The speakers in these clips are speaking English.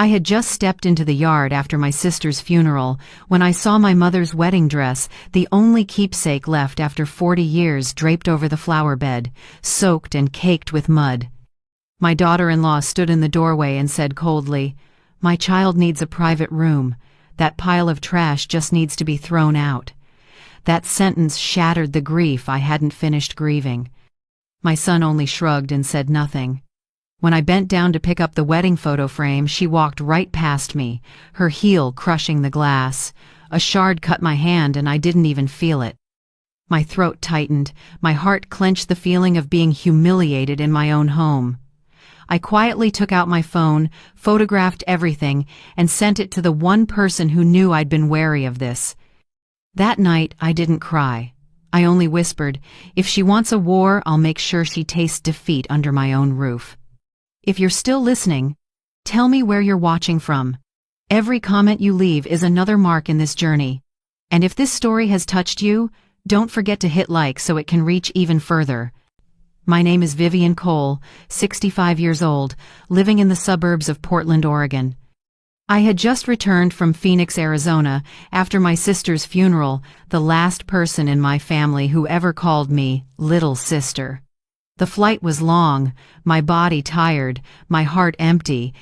I had just stepped into the yard after my sister's funeral when I saw my mother's wedding dress, the only keepsake left after 40 years, draped over the flower bed, soaked and caked with mud. My daughter-in-law stood in the doorway and said coldly, "My child needs a private room. That pile of trash just needs to be thrown out." That sentence shattered the grief I hadn't finished grieving. My son only shrugged and said nothing. When I bent down to pick up the wedding photo frame, she walked right past me, her heel crushing the glass. A shard cut my hand and I didn't even feel it. My throat tightened, my heart clenched, the feeling of being humiliated in my own home. I quietly took out my phone, photographed everything, and sent it to the one person who knew I'd been wary of this. That night, I didn't cry. I only whispered, "If she wants a war, I'll make sure she tastes defeat under my own roof." If you're still listening, tell me where you're watching from. Every comment you leave is another mark in this journey. And if this story has touched you, don't forget to hit like so it can reach even further. My name is Vivian Cole, 65 years old, living in the suburbs of Portland, Oregon. I had just returned from Phoenix, Arizona, after my sister's funeral, the last person in my family who ever called me little sister. The flight was long, my body tired, my heart empty,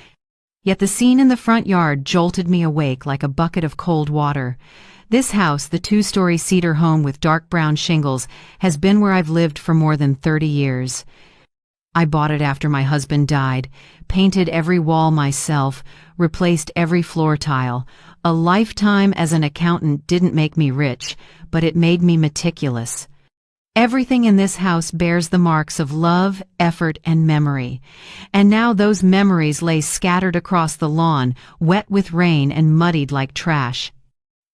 yet the scene in the front yard jolted me awake like a bucket of cold water. This house, the 2-story cedar home with dark brown shingles, has been where I've lived for more than 30 years. I bought it after my husband died, painted every wall myself, replaced every floor tile. A lifetime as an accountant didn't make me rich, but it made me meticulous. Everything in this house bears the marks of love, effort, and memory. And now those memories lay scattered across the lawn, wet with rain and muddied like trash.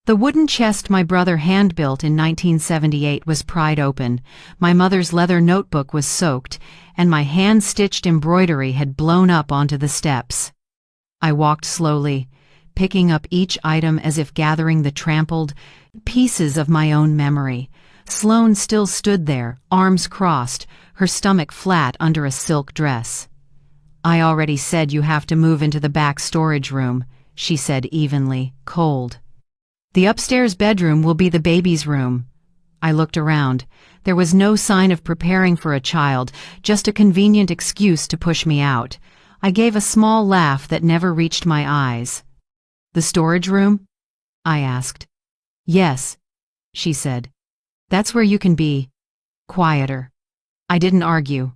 The wooden chest my brother hand-built in 1978 was pried open, my mother's leather notebook was soaked, and my hand-stitched embroidery had blown up onto the steps. I walked slowly, picking up each item as if gathering the trampled pieces of my own memory. Sloane still stood there, arms crossed, her stomach flat under a silk dress. "I already said you have to move into the back storage room," she said evenly, cold. "The upstairs bedroom will be the baby's room." I looked around. There was no sign of preparing for a child, just a convenient excuse to push me out. I gave a small laugh that never reached my eyes. "The storage room?" I asked. "Yes," she said. "That's where you can be quieter." I didn't argue.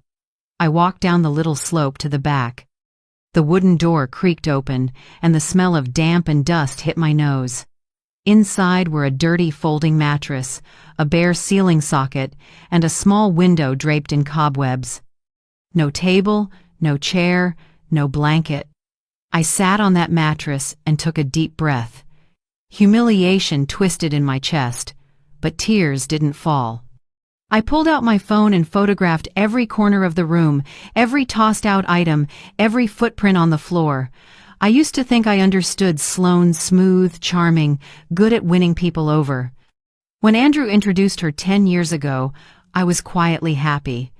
I walked down the little slope to the back. The wooden door creaked open, and the smell of damp and dust hit my nose. Inside were a dirty folding mattress, a bare ceiling socket, and a small window draped in cobwebs. No table, no chair, no blanket. I sat on that mattress and took a deep breath. Humiliation twisted in my chest, but tears didn't fall. I pulled out my phone and photographed every corner of the room, every tossed-out item, every footprint on the floor. I used to think I understood Sloane, smooth, charming, good at winning people over. When Andrew introduced her 10 years ago, I was quietly happy.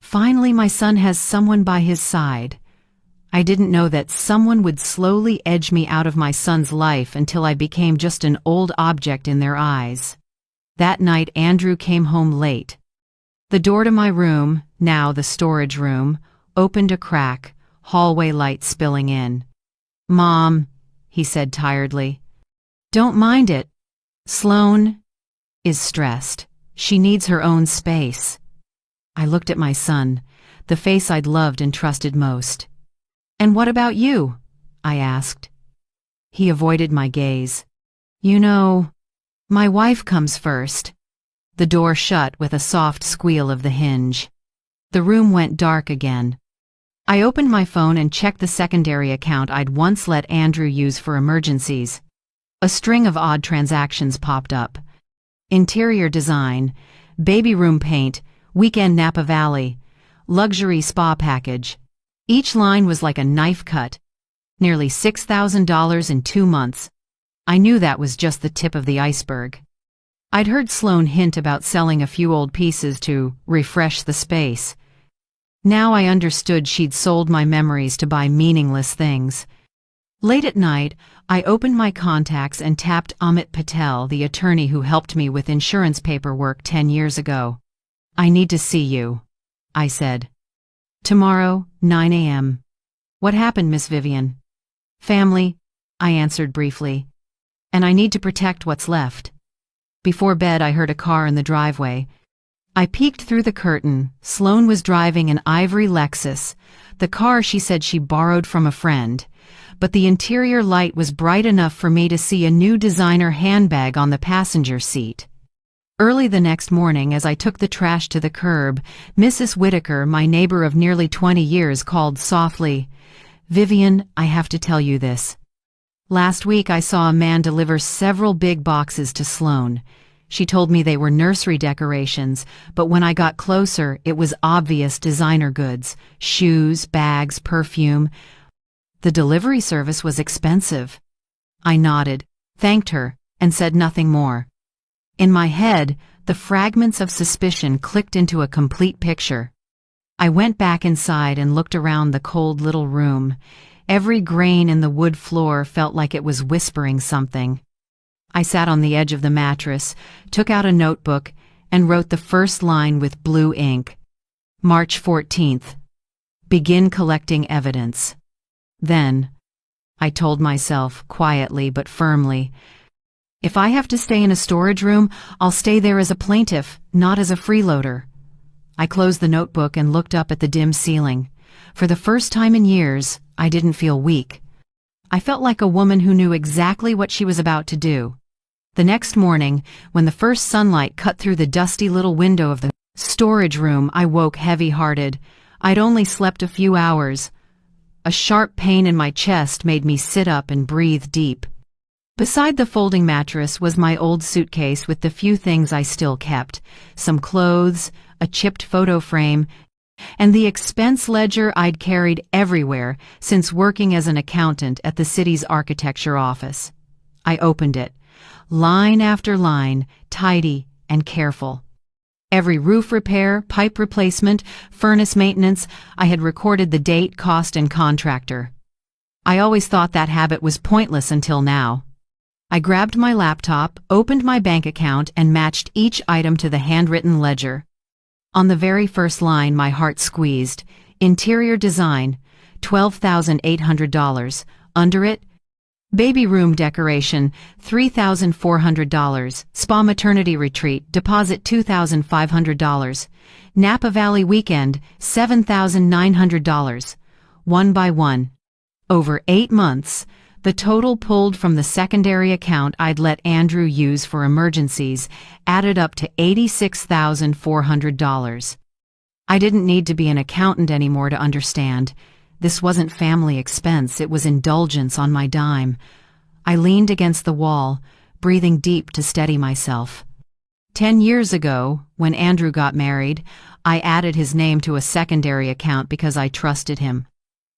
Finally, my son has someone by his side. I didn't know that someone would slowly edge me out of my son's life until I became just an old object in their eyes. That night, Andrew came home late. The door to my room, now the storage room, opened a crack, hallway light spilling in. "Mom," he said tiredly. "Don't mind it. Sloane is stressed. She needs her own space." I looked at my son, the face I'd loved and trusted most. "And what about you?" I asked. He avoided my gaze. "You know, my wife comes first." The door shut with a soft squeal of the hinge. The room went dark again. I opened my phone and checked the secondary account I'd once let Andrew use for emergencies. A string of odd transactions popped up. Interior design, baby room paint, weekend Napa Valley, luxury spa package. Each line was like a knife cut. Nearly $6,000 in 2 months. I knew that was just the tip of the iceberg. I'd heard Sloane hint about selling a few old pieces to refresh the space. Now I understood she'd sold my memories to buy meaningless things. Late at night, I opened my contacts and tapped Amit Patel, the attorney who helped me with insurance paperwork 10 years ago. "I need to see you," I said. "Tomorrow, 9 a.m. "What happened, Miss Vivian?" "Family," I answered briefly. "And I need to protect what's left." Before bed, I heard a car in the driveway. I peeked through the curtain. Sloan was driving an ivory Lexus, the car she said she borrowed from a friend. But the interior light was bright enough for me to see a new designer handbag on the passenger seat. Early the next morning, as I took the trash to the curb, Mrs. Whitaker, my neighbor of nearly 20 years, called softly, "Vivian, I have to tell you this. Last week I saw a man deliver several big boxes to Sloan. She told me they were nursery decorations, but when I got closer, it was obvious designer goods, shoes, bags, perfume. The delivery service was expensive." I nodded, thanked her, and said nothing more. In my head, the fragments of suspicion clicked into a complete picture. I went back inside and looked around the cold little room. Every grain in the wood floor felt like it was whispering something. I sat on the edge of the mattress, took out a notebook, and wrote the first line with blue ink. March 14th. Begin collecting evidence. Then, I told myself, quietly but firmly, if I have to stay in a storage room, I'll stay there as a plaintiff, not as a freeloader. I closed the notebook and looked up at the dim ceiling. For the first time in years, I didn't feel weak. I felt like a woman who knew exactly what she was about to do. The next morning, when the first sunlight cut through the dusty little window of the storage room, I woke heavy-hearted. I'd only slept a few hours. A sharp pain in my chest made me sit up and breathe deep. Beside the folding mattress was my old suitcase with the few things I still kept, some clothes, a chipped photo frame, and the expense ledger I'd carried everywhere since working as an accountant at the city's architecture office. I opened it, line after line, tidy and careful. Every roof repair, pipe replacement, furnace maintenance, I had recorded the date, cost, and contractor. I always thought that habit was pointless until now. I grabbed my laptop, opened my bank account, and matched each item to the handwritten ledger. On the very first line, my heart squeezed. Interior design, $12,800. Under it, baby room decoration, $3,400. Spa maternity retreat, deposit $2,500. Napa Valley weekend, $7,900. One by one. Over 8 months, the total pulled from the secondary account I'd let Andrew use for emergencies added up to $86,400. I didn't need to be an accountant anymore to understand. This wasn't family expense, it was indulgence on my dime. I leaned against the wall, breathing deep to steady myself. 10 years ago, when Andrew got married, I added his name to a secondary account because I trusted him.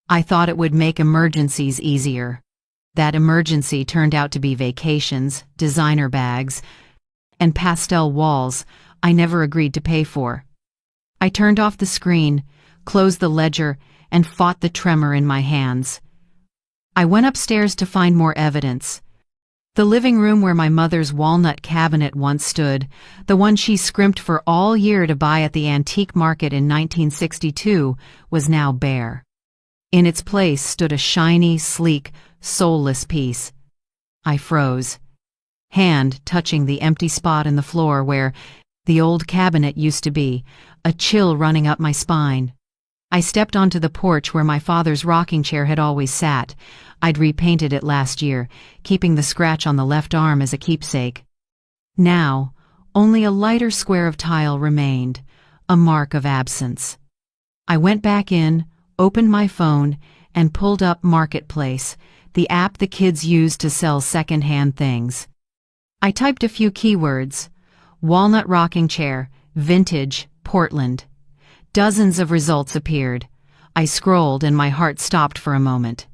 I thought it would make emergencies easier. That emergency turned out to be vacations, designer bags, and pastel walls I never agreed to pay for. I turned off the screen, closed the ledger, and fought the tremor in my hands. I went upstairs to find more evidence. The living room where my mother's walnut cabinet once stood, the one she scrimped for all year to buy at the antique market in 1962, was now bare. In its place stood a shiny, sleek, soulless piece. I froze, hand touching the empty spot in the floor where the old cabinet used to be, a chill running up my spine. I stepped onto the porch where my father's rocking chair had always sat. I'd repainted it last year, keeping the scratch on the left arm as a keepsake. Now, only a lighter square of tile remained, a mark of absence. I went back in, opened my phone, and pulled up Marketplace, the app the kids use to sell second-hand things. I typed a few keywords: walnut rocking chair, vintage, Portland. Dozens of results appeared. I scrolled and my heart stopped for a moment.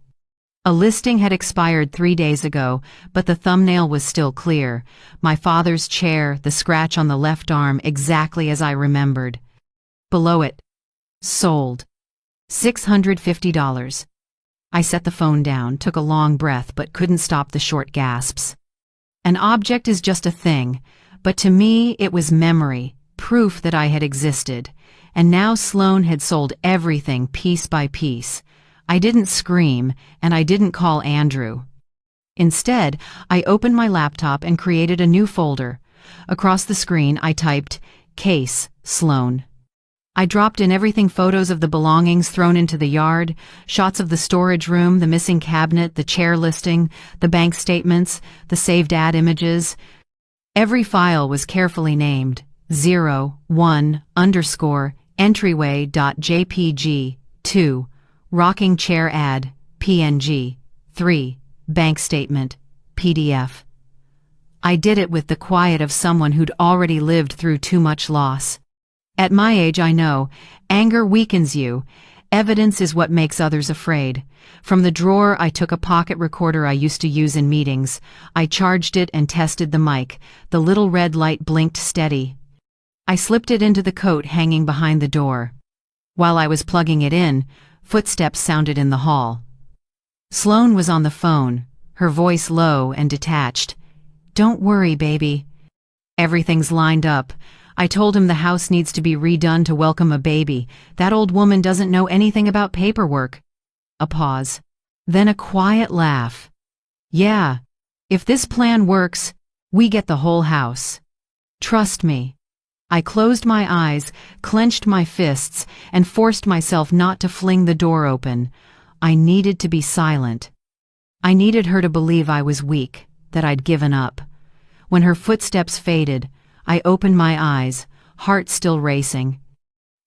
A listing had expired 3 days ago, but the thumbnail was still clear. My father's chair, the scratch on the left arm, exactly as I remembered. Below it, sold. $650. I set the phone down, took a long breath, but couldn't stop the short gasps. An object is just a thing, but to me it was memory, proof that I had existed. And now Sloan had sold everything piece by piece. I didn't scream, and I didn't call Andrew. Instead, I opened my laptop and created a new folder. Across the screen, I typed, "Case, Sloan." I dropped in everything: photos of the belongings thrown into the yard, shots of the storage room, the missing cabinet, the chair listing, the bank statements, the saved ad images. Every file was carefully named: 01 _ entryway.jpg, 2 rocking chair ad, PNG, 3 bank statement, PDF. I did it with the quiet of someone who'd already lived through too much loss. At my age, I know, anger weakens you. Evidence is what makes others afraid. From the drawer, I took a pocket recorder I used to use in meetings. I charged it and tested the mic. The little red light blinked steady. I slipped it into the coat hanging behind the door. While I was plugging it in, footsteps sounded in the hall. Sloan was on the phone, her voice low and detached. "Don't worry, baby. Everything's lined up. I told him the house needs to be redone to welcome a baby. That old woman doesn't know anything about paperwork." A pause. Then a quiet laugh. "Yeah, if this plan works, we get the whole house. Trust me." I closed my eyes, clenched my fists, and forced myself not to fling the door open. I needed to be silent. I needed her to believe I was weak, that I'd given up. When her footsteps faded, I opened my eyes, heart still racing.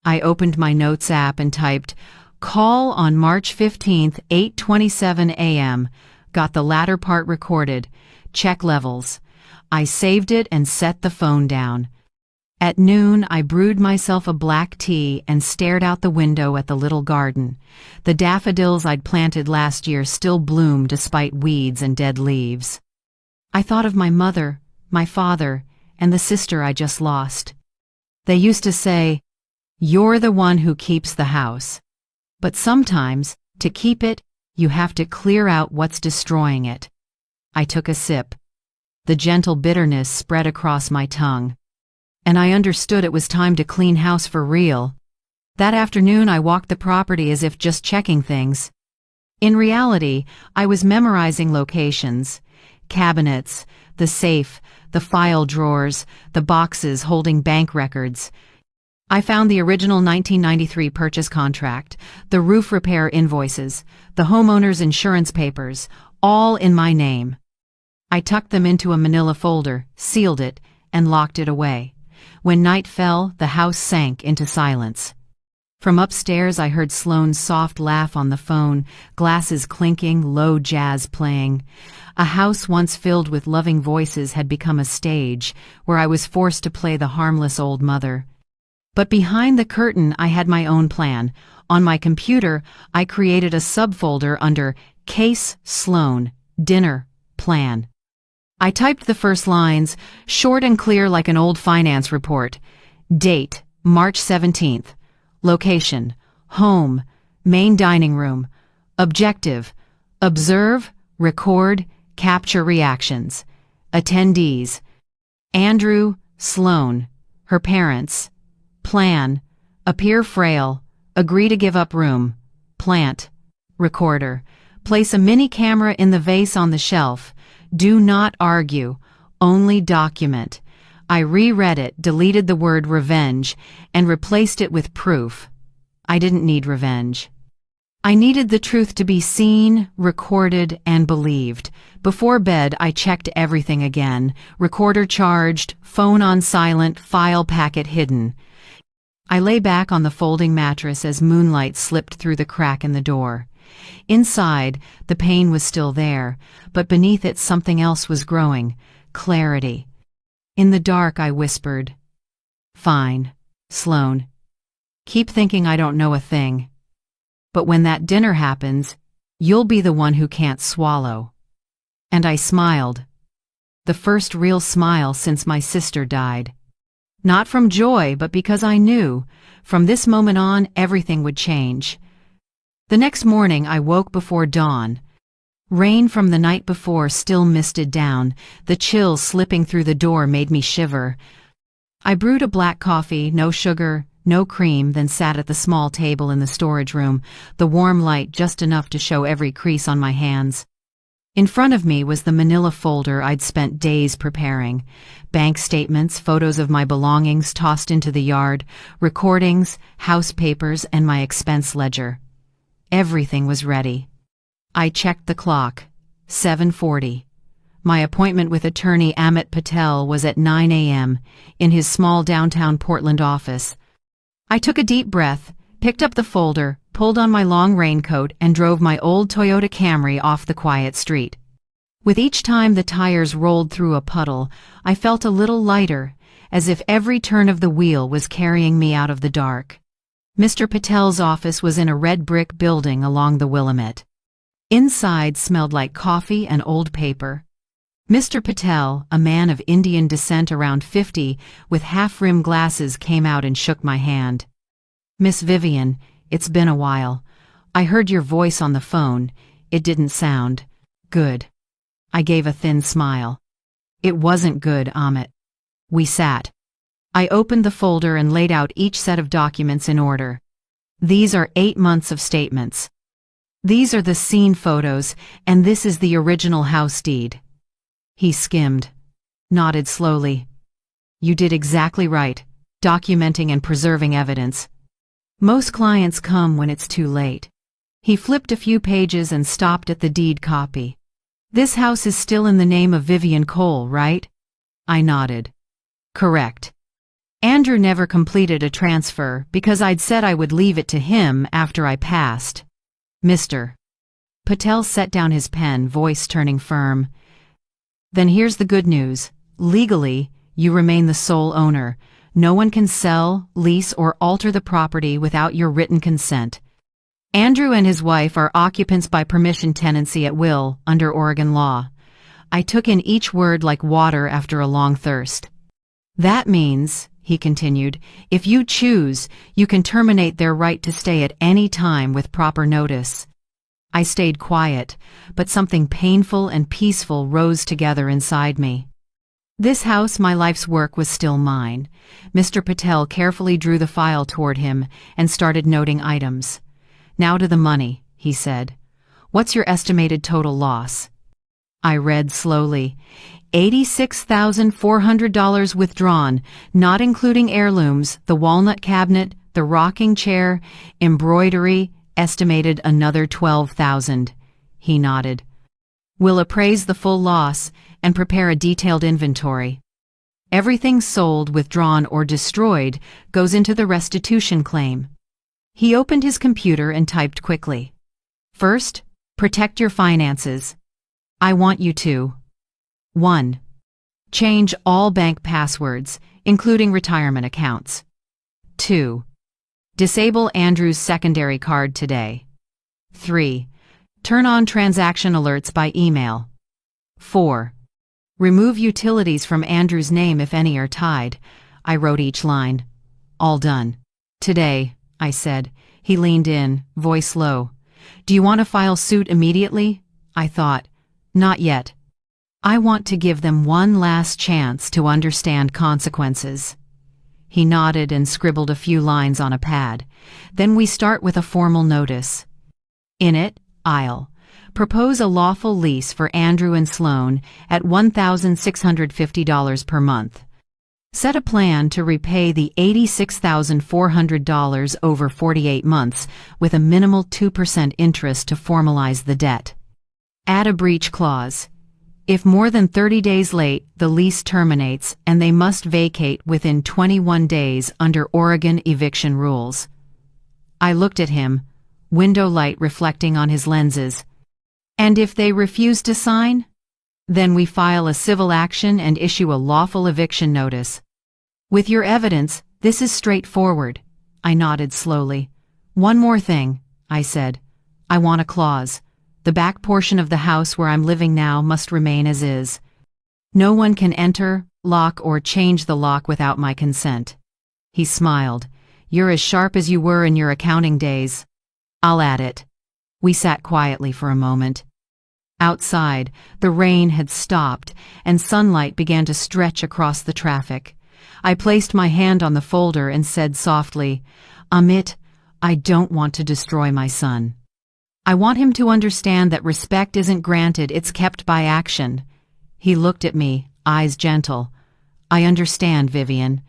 I opened my notes app and typed, "Call on March 15th, 8:27 a.m. Got the latter part recorded. Check levels." I saved it and set the phone down. At noon, I brewed myself a black tea and stared out the window at the little garden. The daffodils I'd planted last year still bloomed despite weeds and dead leaves. I thought of my mother, my father, and the sister I just lost. They used to say, "You're the one who keeps the house." But sometimes, to keep it, you have to clear out what's destroying it. I took a sip. The gentle bitterness spread across my tongue. And I understood it was time to clean house for real. That afternoon I walked the property as if just checking things. In reality, I was memorizing locations, cabinets, the safe, the file drawers, the boxes holding bank records. I found the original 1993 purchase contract, the roof repair invoices, the homeowner's insurance papers, all in my name. I tucked them into a manila folder, sealed it, and locked it away. When night fell, the house sank into silence. From upstairs I heard Sloan's soft laugh on the phone, glasses clinking, low jazz playing. A house once filled with loving voices had become a stage, where I was forced to play the harmless old mother. But behind the curtain I had my own plan. On my computer, I created a subfolder under Case Sloan, Dinner, Plan. I typed the first lines, short and clear like an old finance report. Date, March 17th. Location, home, main dining room. Objective, observe, record, capture reactions. Attendees, Andrew, Sloan, her parents. Plan, appear frail, agree to give up room. Plant, recorder, place a mini camera in the vase on the shelf. Do not argue, only document. I reread it, deleted the word revenge, and replaced it with proof. I didn't need revenge. I needed the truth to be seen, recorded, and believed. Before bed, I checked everything again. Recorder charged, phone on silent, file packet hidden. I lay back on the folding mattress as moonlight slipped through the crack in the door. Inside, the pain was still there, but beneath it something else was growing, clarity. In the dark, I whispered, "Fine, Sloan. Keep thinking I don't know a thing. But when that dinner happens, you'll be the one who can't swallow." And I smiled. The first real smile since my sister died. Not from joy, but because I knew, from this moment on, everything would change. The next morning I woke before dawn. Rain from the night before still misted down. The chill slipping through the door made me shiver. I brewed a black coffee, no sugar, no cream, then sat at the small table in the storage room, the warm light just enough to show every crease on my hands. In front of me was the manila folder I'd spent days preparing. Bank statements, photos of my belongings tossed into the yard, recordings, house papers, and my expense ledger. Everything was ready. I checked the clock. 7:40. My appointment with attorney Amit Patel was at 9 a.m. in his small downtown Portland office. I took a deep breath, picked up the folder, pulled on my long raincoat, and drove my old Toyota Camry off the quiet street. With each time the tires rolled through a puddle, I felt a little lighter, as if every turn of the wheel was carrying me out of the dark. Mr. Patel's office was in a red brick building along the Willamette. Inside smelled like coffee and old paper. Mr. Patel, a man of Indian descent around 50, with half-rimmed glasses, came out and shook my hand. "Miss Vivian, it's been a while. I heard your voice on the phone. It didn't sound good." I gave a thin smile. "It wasn't good, Amit." We sat. I opened the folder and laid out each set of documents in order. "These are 8 months of statements. These are the scene photos, and this is the original house deed." He skimmed, nodded slowly. "You did exactly right, documenting and preserving evidence. Most clients come when it's too late." He flipped a few pages and stopped at the deed copy. "This house is still in the name of Vivian Cole, right?" I nodded. "Correct. Andrew never completed a transfer because I'd said I would leave it to him after I passed. Mr. Patel set down his pen, voice turning firm. "Then here's the good news. Legally, you remain the sole owner. No one can sell, lease, or alter the property without your written consent. Andrew and his wife are occupants by permission tenancy at will under Oregon law." I took in each word like water after a long thirst. "That means," he continued, "if you choose, you can terminate their right to stay at any time with proper notice." I stayed quiet, but something painful and peaceful rose together inside me. This house, my life's work, was still mine. Mr. Patel carefully drew the file toward him and started noting items. "Now to the money," he said. "What's your estimated total loss?" I read slowly. $86,400 withdrawn, not including heirlooms, the walnut cabinet, the rocking chair, embroidery, estimated another $12,000. He nodded. "We'll appraise the full loss and prepare a detailed inventory. Everything sold, withdrawn, or destroyed goes into the restitution claim." He opened his computer and typed quickly. "First, protect your finances. I want you to 1. Change all bank passwords, including retirement accounts. 2. Disable Andrew's secondary card today. 3. Turn on transaction alerts by email. 4. Remove utilities from Andrew's name if any are tied." I wrote each line. "All done. Today," I said. He leaned in, voice low. "Do you want to file suit immediately?" I thought, "Not yet. I want to give them one last chance to understand consequences." He nodded and scribbled a few lines on a pad. "Then we start with a formal notice. In it, I'll propose a lawful lease for Andrew and Sloan at $1,650 per month. Set a plan to repay the $86,400 over 48 months with a minimal 2% interest to formalize the debt. Add a breach clause. If more than 30 days late, the lease terminates and they must vacate within 21 days under Oregon eviction rules." I looked at him, window light reflecting on his lenses. "And if they refuse to sign? Then we file a civil action and issue a lawful eviction notice. With your evidence, this is straightforward." I nodded slowly. "One more thing," I said. "I want a clause. The back portion of the house where I'm living now must remain as is. No one can enter, lock, or change the lock without my consent." He smiled. "You're as sharp as you were in your accounting days." "I'll add it." We sat quietly for a moment. Outside, the rain had stopped, and sunlight began to stretch across the traffic. I placed my hand on the folder and said softly, "Amit, I don't want to destroy my son. I want him to understand that respect isn't granted, it's kept by action." He looked at me, eyes gentle. "I understand, Vivian.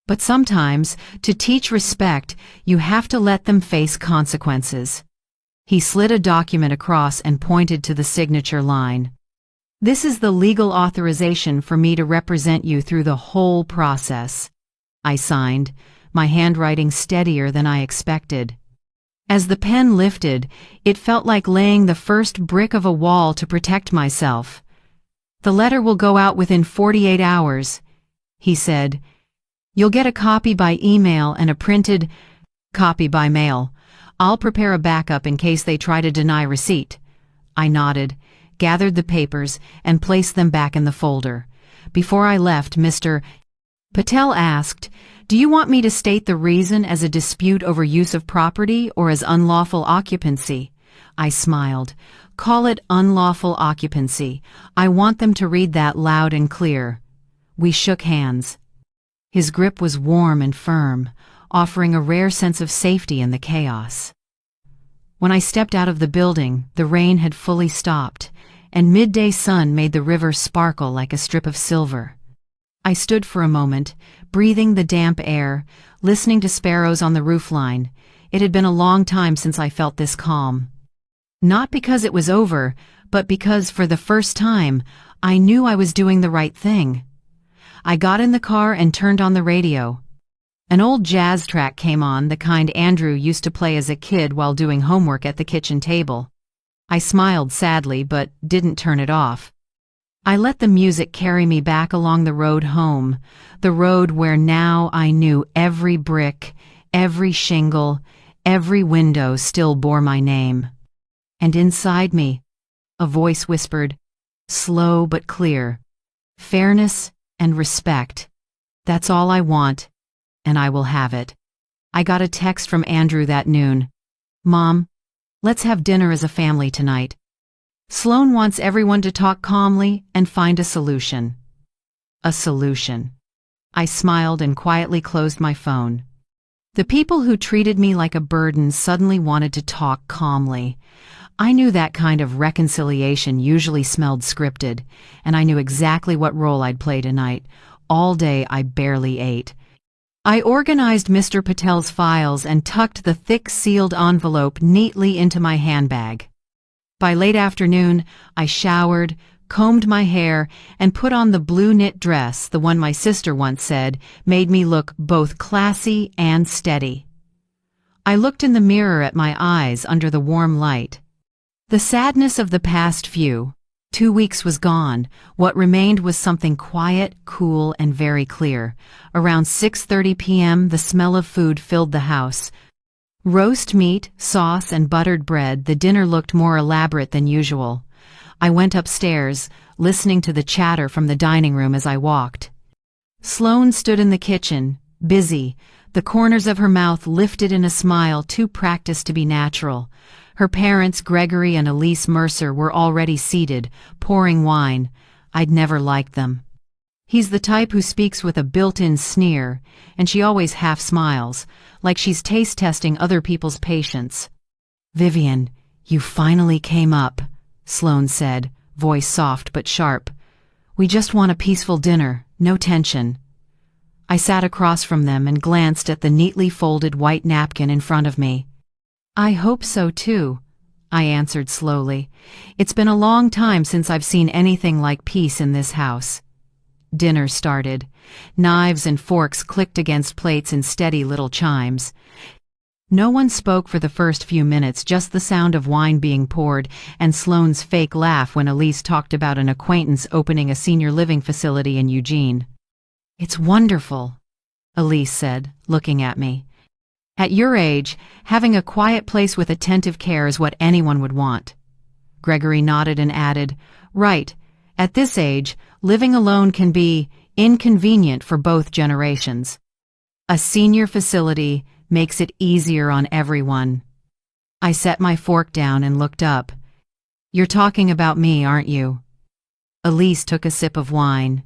But sometimes, to teach respect, you have to let them face consequences." He slid a document across and pointed to the signature line. "This is the legal authorization for me to represent you through the whole process." I signed, my handwriting steadier than I expected. As the pen lifted, it felt like laying the first brick of a wall to protect myself. "The letter will go out within 48 hours, he said. "You'll get a copy by email and a printed copy by mail. I'll prepare a backup in case they try to deny receipt." I nodded, gathered the papers, and placed them back in the folder. Before I left, Mr. Patel asked, "Do you want me to state the reason as a dispute over use of property or as unlawful occupancy?" I smiled. "Call it unlawful occupancy. I want them to read that loud and clear." We shook hands. His grip was warm and firm, offering a rare sense of safety in the chaos. When I stepped out of the building, the rain had fully stopped, and midday sun made the river sparkle like a strip of silver. I stood for a moment, breathing the damp air, listening to sparrows on the roofline. It had been a long time since I felt this calm. Not because it was over, but because, for the first time, I knew I was doing the right thing. I got in the car and turned on the radio. An old jazz track came on, the kind Andrew used to play as a kid while doing homework at the kitchen table. I smiled sadly, but didn't turn it off. I let the music carry me back along the road home, the road where now I knew every brick, every shingle, every window still bore my name. And inside me, a voice whispered, slow but clear, "Fairness and respect. That's all I want, and I will have it." I got a text from Andrew that noon. "Mom, let's have dinner as a family tonight. Sloan wants everyone to talk calmly and find a solution." A solution. I smiled and quietly closed my phone. The people who treated me like a burden suddenly wanted to talk calmly. I knew that kind of reconciliation usually smelled scripted, and I knew exactly what role I'd play tonight. All day I barely ate. I organized Mr. Patel's files and tucked the thick sealed envelope neatly into my handbag. By late afternoon, I showered, combed my hair, and put on the blue knit dress, the one my sister once said made me look both classy and steady. I looked in the mirror at my eyes under the warm light. The sadness of the past 2 weeks was gone. What remained was something quiet, cool, and very clear. Around 6:30 p.m., the smell of food filled the house. Roast meat, sauce, and buttered bread, the dinner looked more elaborate than usual. I went upstairs, listening to the chatter from the dining room as I walked. Sloan stood in the kitchen, busy, the corners of her mouth lifted in a smile too practiced to be natural. Her parents, Gregory and Elise Mercer, were already seated, pouring wine. I'd never liked them. He's the type who speaks with a built-in sneer, and she always half smiles, like she's taste-testing other people's patience. "Vivian, you finally came up," Sloan said, voice soft but sharp. "We just want a peaceful dinner, no tension." I sat across from them and glanced at the neatly folded white napkin in front of me. "I hope so too," I answered slowly. "It's been a long time since I've seen anything like peace in this house." Dinner started. Knives and forks clicked against plates in steady little chimes. No one spoke for the first few minutes, just the sound of wine being poured and Sloane's fake laugh when Elise talked about an acquaintance opening a senior living facility in Eugene. "It's wonderful," Elise said, looking at me. "At your age, having a quiet place with attentive care is what anyone would want." Gregory nodded and added, "Right. At this age, living alone can be inconvenient for both generations. A senior facility makes it easier on everyone." I set my fork down and looked up. "You're talking about me, aren't you?" Elise took a sip of wine.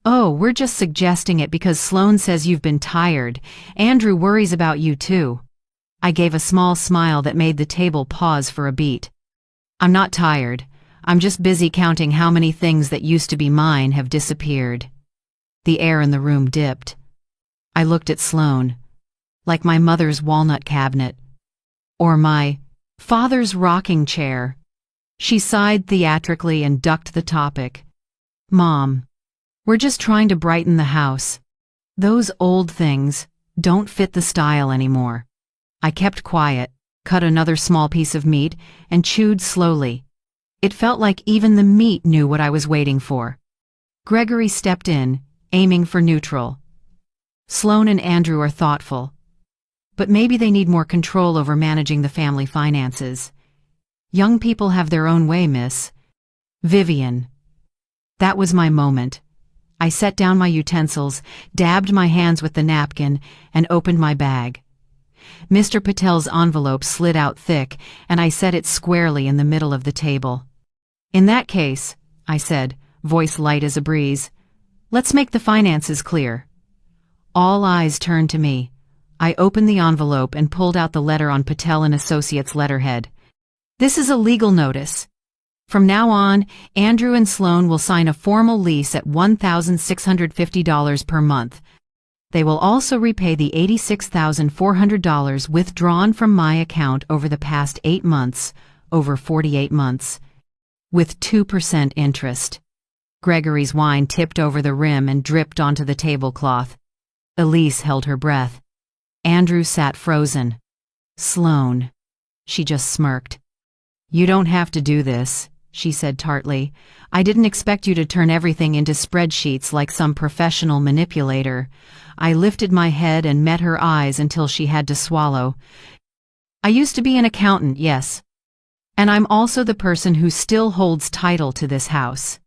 "Oh, we're just suggesting it because Sloan says you've been tired. Andrew worries about you too." I gave a small smile that made the table pause for a beat. "I'm not tired. I'm just busy counting how many things that used to be mine have disappeared." The air in the room dipped. I looked at Sloan. Like my mother's walnut cabinet. Or my father's rocking chair. She sighed theatrically and ducked the topic. "Mom, we're just trying to brighten the house. Those old things don't fit the style anymore." I kept quiet, cut another small piece of meat, and chewed slowly. It felt like even the meat knew what I was waiting for. Gregory stepped in, aiming for neutral. "Sloan and Andrew are thoughtful. But maybe they need more control over managing the family finances. Young people have their own way, Miss Vivian." That was my moment. I set down my utensils, dabbed my hands with the napkin, and opened my bag. Mr. Patel's envelope slid out thick, and I set it squarely in the middle of the table. "In that case," I said, voice light as a breeze, "let's make the finances clear." All eyes turned to me. I opened the envelope and pulled out the letter on Patel and Associates letterhead. "This is a legal notice. From now on, Andrew and Sloan will sign a formal lease at $1,650 per month. They will also repay the $86,400 withdrawn from my account over the past 8 months, over 48 months, with 2% interest." Gregory's wine tipped over the rim and dripped onto the tablecloth. Elise held her breath. Andrew sat frozen. "Sloan." She just smirked. "You don't have to do this," she said tartly. "I didn't expect you to turn everything into spreadsheets like some professional manipulator." I lifted my head and met her eyes until she had to swallow. "I used to be an accountant, yes. And I'm also the person who still holds title to this house."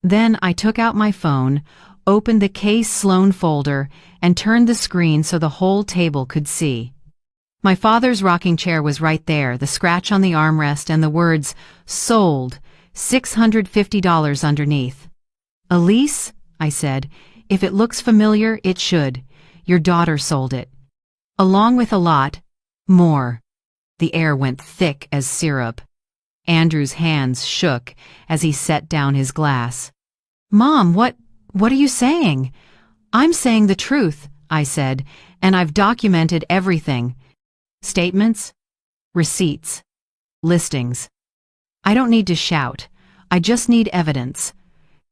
Then I took out my phone, opened the Case Sloan folder, and turned the screen so the whole table could see. My father's rocking chair was right there, the scratch on the armrest and the words, "Sold, $650 underneath. "Elise," I said, "if it looks familiar, it should. Your daughter sold it. Along with a lot more." The air went thick as syrup. Andrew's hands shook as he set down his glass. "Mom, what are you saying?" "I'm saying the truth," I said, "and I've documented everything. Statements, receipts, listings. I don't need to shout. I just need evidence."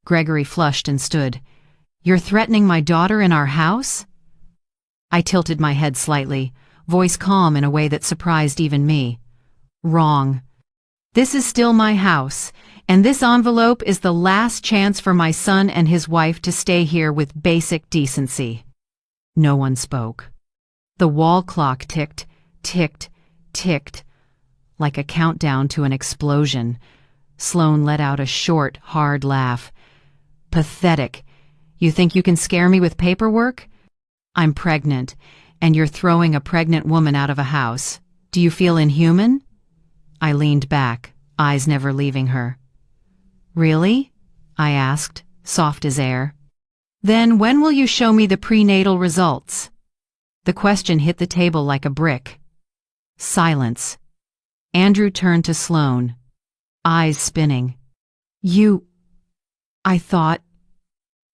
Gregory flushed and stood. "You're threatening my daughter in our house?" I tilted my head slightly, voice calm in a way that surprised even me. "Wrong. This is still my house, and this envelope is the last chance for my son and his wife to stay here with basic decency." No one spoke. The wall clock ticked, ticked, ticked, like a countdown to an explosion. Sloan let out a short, hard laugh. "Pathetic. You think you can scare me with paperwork? I'm pregnant, and you're throwing a pregnant woman out of a house. Do you feel inhuman?" I leaned back, eyes never leaving her. "Really?" I asked, soft as air. "Then when will you show me the prenatal results?" The question hit the table like a brick. Silence. Andrew turned to Sloan, eyes spinning. I thought.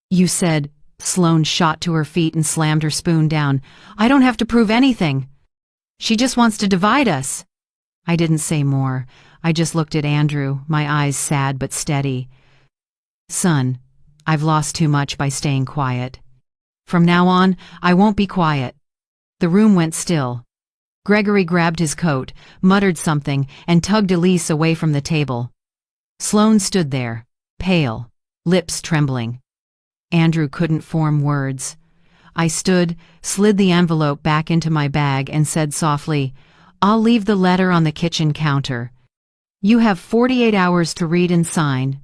You said." Sloan shot to her feet and slammed her spoon down. "I don't have to prove anything. She just wants to divide us." I didn't say more. I just looked at Andrew, my eyes sad but steady. "Son, I've lost too much by staying quiet. From now on, I won't be quiet." The room went still. Gregory grabbed his coat, muttered something, and tugged Elise away from the table. Sloan stood there, pale, lips trembling. Andrew couldn't form words. I stood, slid the envelope back into my bag, and said softly, "I'll leave the letter on the kitchen counter. You have 48 hours to read and sign."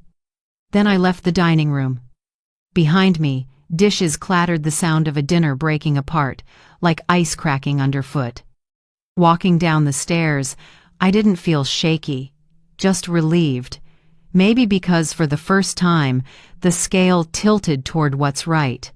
Then I left the dining room. Behind me, dishes clattered, the sound of a dinner breaking apart, like ice cracking underfoot. Walking down the stairs, I didn't feel shaky, just relieved. Maybe because for the first time, the scale tilted toward what's right.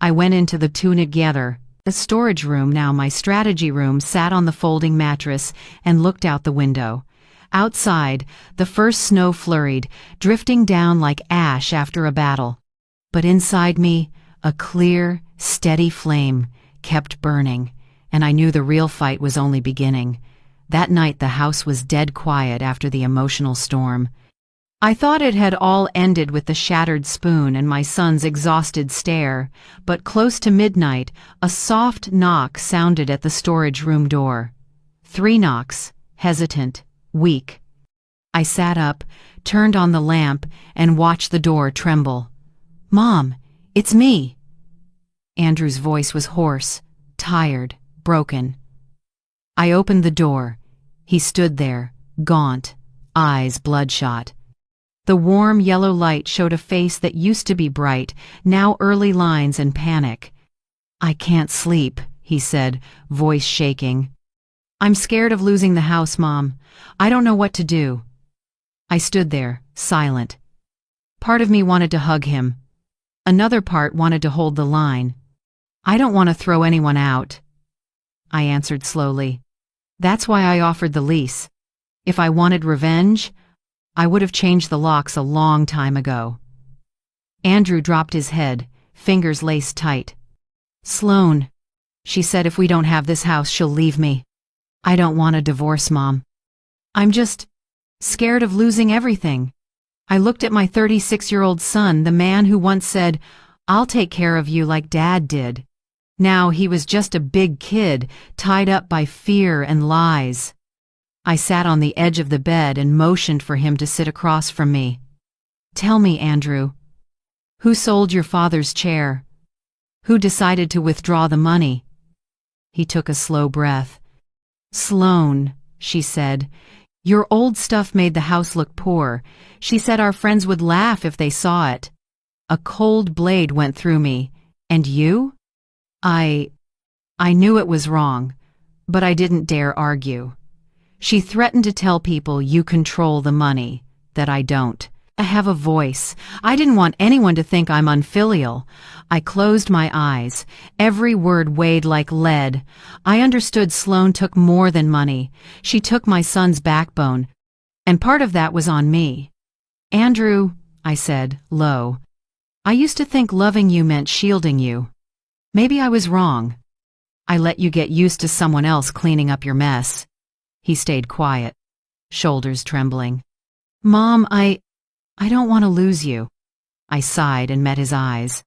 I went into the two together. The storage room, now my strategy room, sat on the folding mattress and looked out the window. Outside, the first snow flurried, drifting down like ash after a battle. But inside me, a clear, steady flame kept burning, and I knew the real fight was only beginning. That night the house was dead quiet after the emotional storm. I thought it had all ended with the shattered spoon and my son's exhausted stare, but close to midnight, a soft knock sounded at the storage room door. 3 knocks, hesitant, weak. I sat up, turned on the lamp, and watched the door tremble. "Mom, it's me." Andrew's voice was hoarse, tired, broken. I opened the door. He stood there, gaunt, eyes bloodshot. The warm yellow light showed a face that used to be bright, now early lines and panic. "I can't sleep," he said, voice shaking. "I'm scared of losing the house, Mom. I don't know what to do." I stood there, silent. Part of me wanted to hug him. Another part wanted to hold the line. "I don't want to throw anyone out." I answered slowly. "That's why I offered the lease. If I wanted revenge, I would have changed the locks a long time ago." Andrew dropped his head, fingers laced tight. "Sloan, she said if we don't have this house, she'll leave me. I don't want a divorce, Mom. I'm just scared of losing everything." I looked at my 36-year-old son, the man who once said, "I'll take care of you like Dad did." Now he was just a big kid, tied up by fear and lies. I sat on the edge of the bed and motioned for him to sit across from me. "Tell me, Andrew, who sold your father's chair? Who decided to withdraw the money?" He took a slow breath. "Sloan," she said, "your old stuff made the house look poor. She said our friends would laugh if they saw it." A cold blade went through me. "And you?" I knew it was wrong, but I didn't dare argue. "She threatened to tell people you control the money, that I don't. I have a voice. I didn't want anyone to think I'm unfilial." I closed my eyes. Every word weighed like lead. I understood Sloan took more than money. She took my son's backbone, and part of that was on me. "Andrew," I said, low, "I used to think loving you meant shielding you. Maybe I was wrong. I let you get used to someone else cleaning up your mess." He stayed quiet, shoulders trembling. "Mom, I don't want to lose you." I sighed and met his eyes.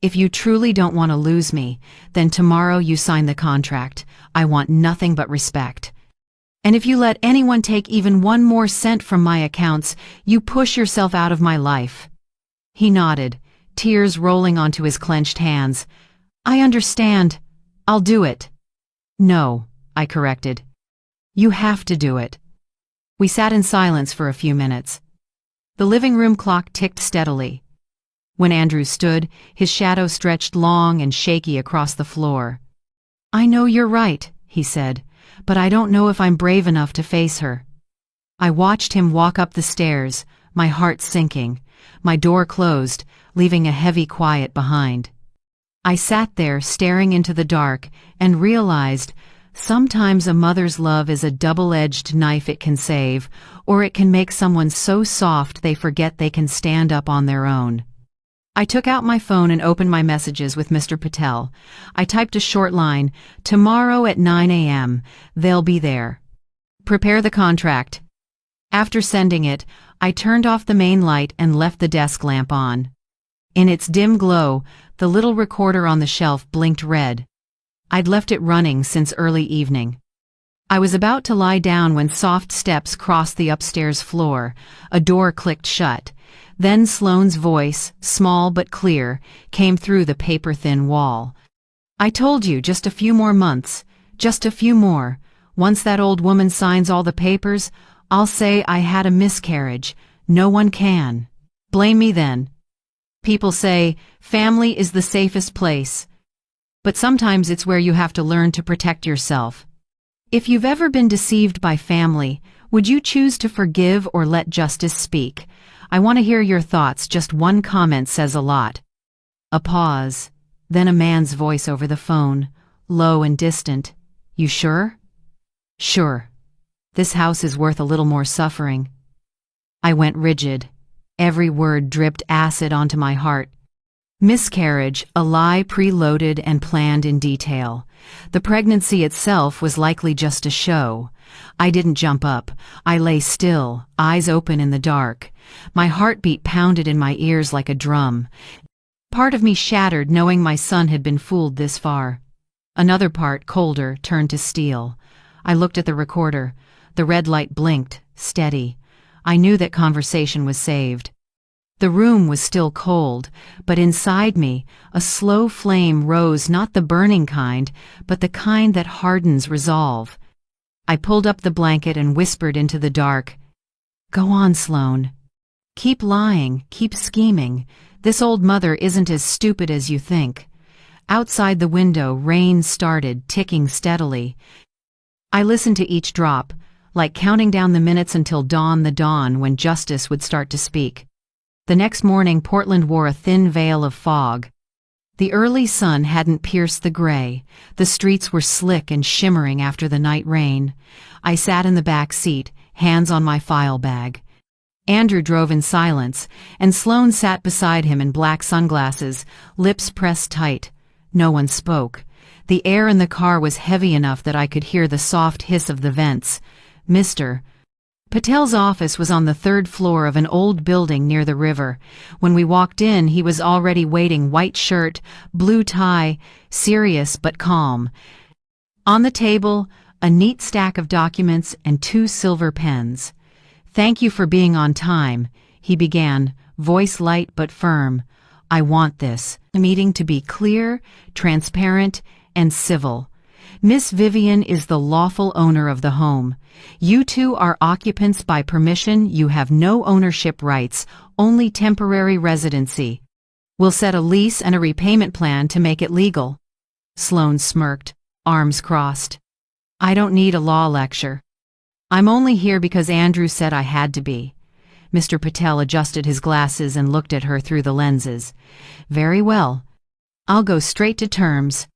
"If you truly don't want to lose me, then tomorrow you sign the contract. I want nothing but respect. And if you let anyone take even 1 more cent from my accounts, you push yourself out of my life." He nodded, tears rolling onto his clenched hands. "I understand. I'll do it." "No," I corrected. "You have to do it." We sat in silence for a few minutes. The living room clock ticked steadily. When Andrew stood, his shadow stretched long and shaky across the floor. "I know you're right," he said, "but I don't know if I'm brave enough to face her." I watched him walk up the stairs, my heart sinking. My door closed, leaving a heavy quiet behind. I sat there staring into the dark and realized sometimes a mother's love is a double-edged knife. It can save, or it can make someone so soft they forget they can stand up on their own. I took out my phone and opened my messages with Mr. Patel. I typed a short line, "Tomorrow at 9 a.m. They'll be there. Prepare the contract." After sending it, I turned off the main light and left the desk lamp on. In its dim glow, the little recorder on the shelf blinked red. I'd left it running since early evening. I was about to lie down when soft steps crossed the upstairs floor. A door clicked shut. Then Sloane's voice, small but clear, came through the paper-thin wall. "I told you, just a few more months. Just a few more. Once that old woman signs all the papers, I'll say I had a miscarriage. No one can blame me then. People say family is the safest place. But sometimes it's where you have to learn to protect yourself. If you've ever been deceived by family, would you choose to forgive or let justice speak? I want to hear your thoughts. Just one comment says a lot. A pause. Then a man's voice over the phone, low and distant. You sure? Sure. This house is worth a little more suffering. I went rigid. Every word dripped acid onto my heart. Miscarriage, a lie preloaded and planned in detail. The pregnancy itself was likely just a show. I didn't jump up. I lay still, eyes open in the dark. My heartbeat pounded in my ears like a drum. Part of me shattered knowing my son had been fooled this far. Another part, colder, turned to steel. I looked at the recorder. The red light blinked, steady. I knew that conversation was saved. The room was still cold, but inside me, a slow flame rose, not the burning kind, but the kind that hardens resolve. I pulled up the blanket and whispered into the dark, "Go on, Sloan. Keep lying, keep scheming. This old mother isn't as stupid as you think." Outside the window, rain started, ticking steadily. I listened to each drop, like counting down the minutes until the dawn when justice would start to speak. The next morning, Portland wore a thin veil of fog. The early sun hadn't pierced the gray. The streets were slick and shimmering after the night rain. I sat in the back seat, hands on my file bag. Andrew drove in silence, and Sloan sat beside him in black sunglasses, lips pressed tight. No one spoke. The air in the car was heavy enough that I could hear the soft hiss of the vents. Mr. Patel's office was on the third floor of an old building near the river. When we walked in, he was already waiting, white shirt, blue tie, serious but calm. On the table, a neat stack of documents and 2 silver pens. "Thank you for being on time," he began, voice light but firm. "I want this meeting to be clear, transparent, and civil. Miss Vivian is the lawful owner of the home. You two are occupants by permission. You have no ownership rights, only temporary residency. We'll set a lease and a repayment plan to make it legal." Sloan smirked, arms crossed. "I don't need a law lecture. I'm only here because Andrew said I had to be." Mr. Patel adjusted his glasses and looked at her through the lenses. "Very well. I'll go straight to terms.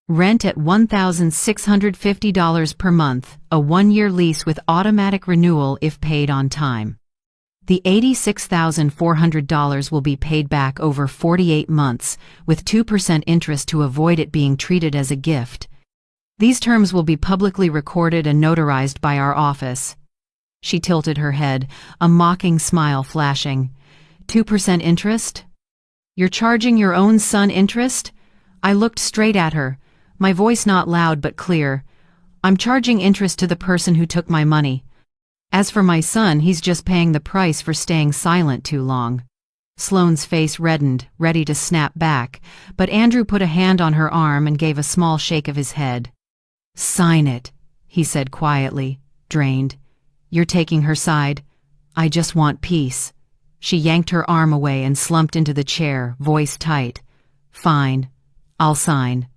Rent at $1,650 per month, a 1-year lease with automatic renewal if paid on time. The $86,400 will be paid back over 48 months, with 2% interest to avoid it being treated as a gift. These terms will be publicly recorded and notarized by our office." She tilted her head, a mocking smile flashing. 2% interest? You're charging your own son interest? I looked straight at her, my voice not loud but clear. "I'm charging interest to the person who took my money. As for my son, he's just paying the price for staying silent too long." Sloane's face reddened, ready to snap back, but Andrew put a hand on her arm and gave a small shake of his head. "Sign it," he said quietly, drained. "You're taking her side. I just want peace." She yanked her arm away and slumped into the chair, voice tight. "Fine. I'll sign.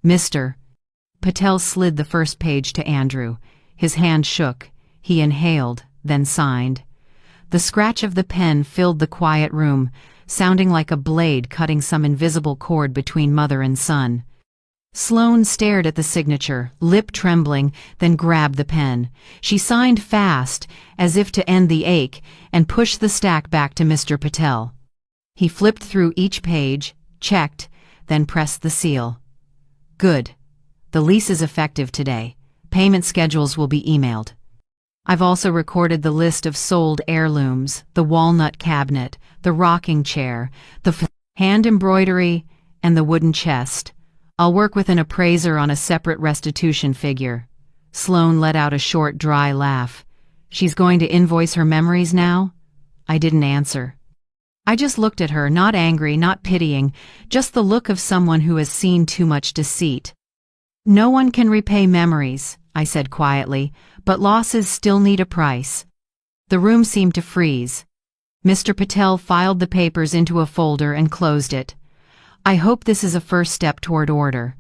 Mr. Patel slid the first page to Andrew. His hand shook. He inhaled, then signed. The scratch of the pen filled the quiet room, sounding like a blade cutting some invisible cord between mother and son. Sloan stared at the signature, lip trembling, then grabbed the pen. She signed fast, as if to end the ache, and pushed the stack back to Mr. Patel. He flipped through each page, checked, then pressed the seal. "Good. The lease is effective today. Payment schedules will be emailed. I've also recorded the list of sold heirlooms, the walnut cabinet, the rocking chair, the hand embroidery, and the wooden chest. I'll work with an appraiser on a separate restitution figure." Sloan let out a short, dry laugh. "She's going to invoice her memories now?" I didn't answer. I just looked at her, not angry, not pitying, just the look of someone who has seen too much deceit. "No one can repay memories," I said quietly, "but losses still need a price." The room seemed to freeze. Mr. Patel filed the papers into a folder and closed it. "I hope this is a first step toward order.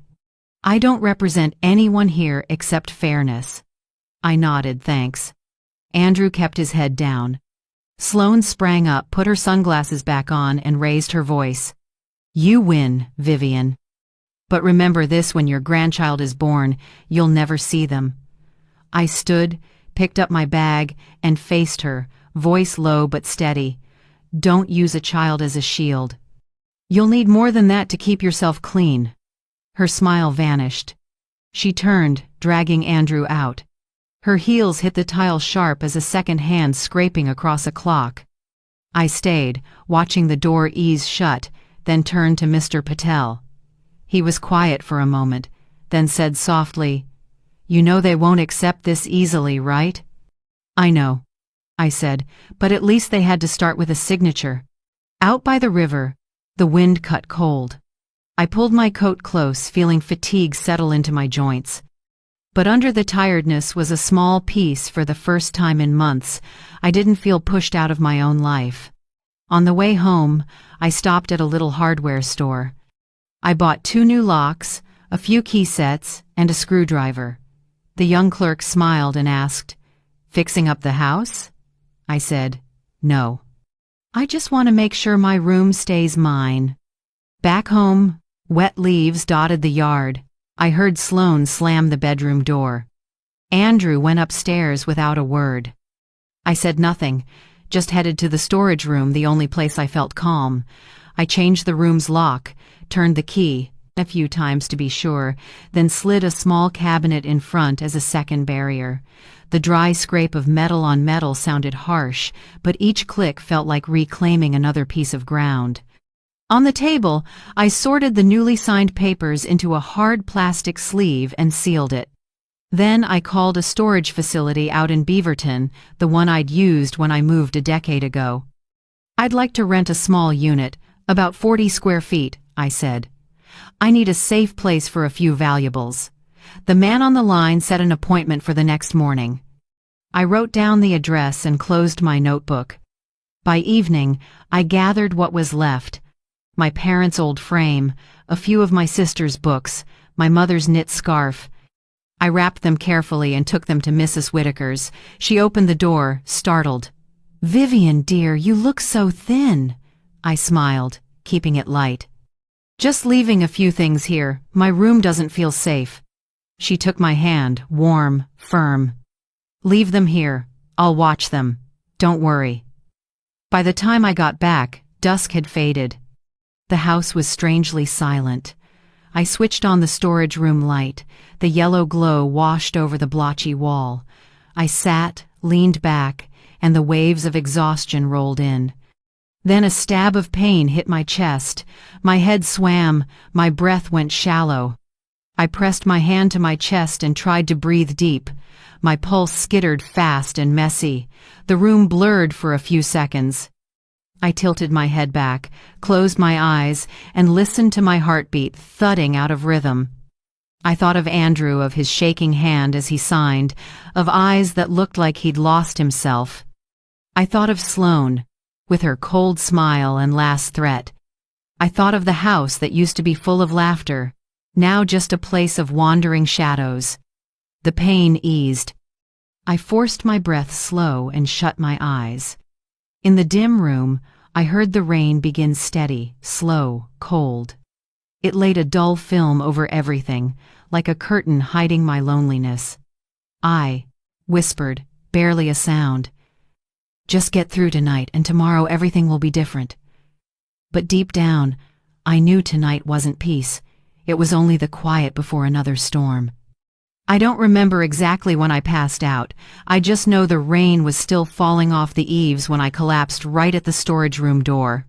I don't represent anyone here except fairness." I nodded, thanks. Andrew kept his head down. Sloane sprang up, put her sunglasses back on, and raised her voice. You win, Vivian. But remember this, when your grandchild is born, you'll never see them. I stood, picked up my bag, and faced her, voice low but steady. Don't use a child as a shield. You'll need more than that to keep yourself clean. Her smile vanished. She turned, dragging Andrew out. Her heels hit the tile sharp as a second hand scraping across a clock. I stayed, watching the door ease shut, then turned to Mr. Patel. He was quiet for a moment, then said softly, You know they won't accept this easily, right? I know, I said, but at least they had to start with a signature. Out by the river, the wind cut cold. I pulled my coat close, feeling fatigue settle into my joints. But under the tiredness was a small peace. For the first time in months, I didn't feel pushed out of my own life. On the way home, I stopped at a little hardware store. I bought 2 new locks, a few key sets, and a screwdriver. The young clerk smiled and asked, Fixing up the house? I said, No. I just want to make sure my room stays mine. Back home, wet leaves dotted the yard. I heard Sloane slam the bedroom door. Andrew went upstairs without a word. I said nothing, just headed to the storage room, the only place I felt calm. I changed the room's lock, turned the key, a few times to be sure, then slid a small cabinet in front as a second barrier. The dry scrape of metal on metal sounded harsh, but each click felt like reclaiming another piece of ground. On the table, I sorted the newly signed papers into a hard plastic sleeve and sealed it. Then I called a storage facility out in Beaverton, the one I'd used when I moved a decade ago. I'd like to rent a small unit, about 40 square feet, I said. I need a safe place for a few valuables. The man on the line set an appointment for the next morning. I wrote down the address and closed my notebook. By evening, I gathered what was left. My parents' old frame, a few of my sister's books, my mother's knit scarf. I wrapped them carefully and took them to Mrs. Whitaker's. She opened the door, startled. Vivian, dear, you look so thin. I smiled, keeping it light. Just leaving a few things here. My room doesn't feel safe. She took my hand, warm, firm. Leave them here. I'll watch them. Don't worry. By the time I got back, dusk had faded. The house was strangely silent. I switched on the storage room light. The yellow glow washed over the blotchy wall. I sat, leaned back, and the waves of exhaustion rolled in. Then a stab of pain hit my chest. My head swam, my breath went shallow. I pressed my hand to my chest and tried to breathe deep. My pulse skittered fast and messy. The room blurred for a few seconds. I tilted my head back, closed my eyes, and listened to my heartbeat thudding out of rhythm. I thought of Andrew, of his shaking hand as he signed, of eyes that looked like he'd lost himself. I thought of Sloane, with her cold smile and last threat. I thought of the house that used to be full of laughter, now just a place of wandering shadows. The pain eased. I forced my breath slow and shut my eyes. In the dim room, I heard the rain begin steady, slow, cold. It laid a dull film over everything, like a curtain hiding my loneliness. I whispered, barely a sound. Just get through tonight, and tomorrow everything will be different. But deep down, I knew tonight wasn't peace. It was only the quiet before another storm. I don't remember exactly when I passed out. I just know the rain was still falling off the eaves when I collapsed right at the storage room door.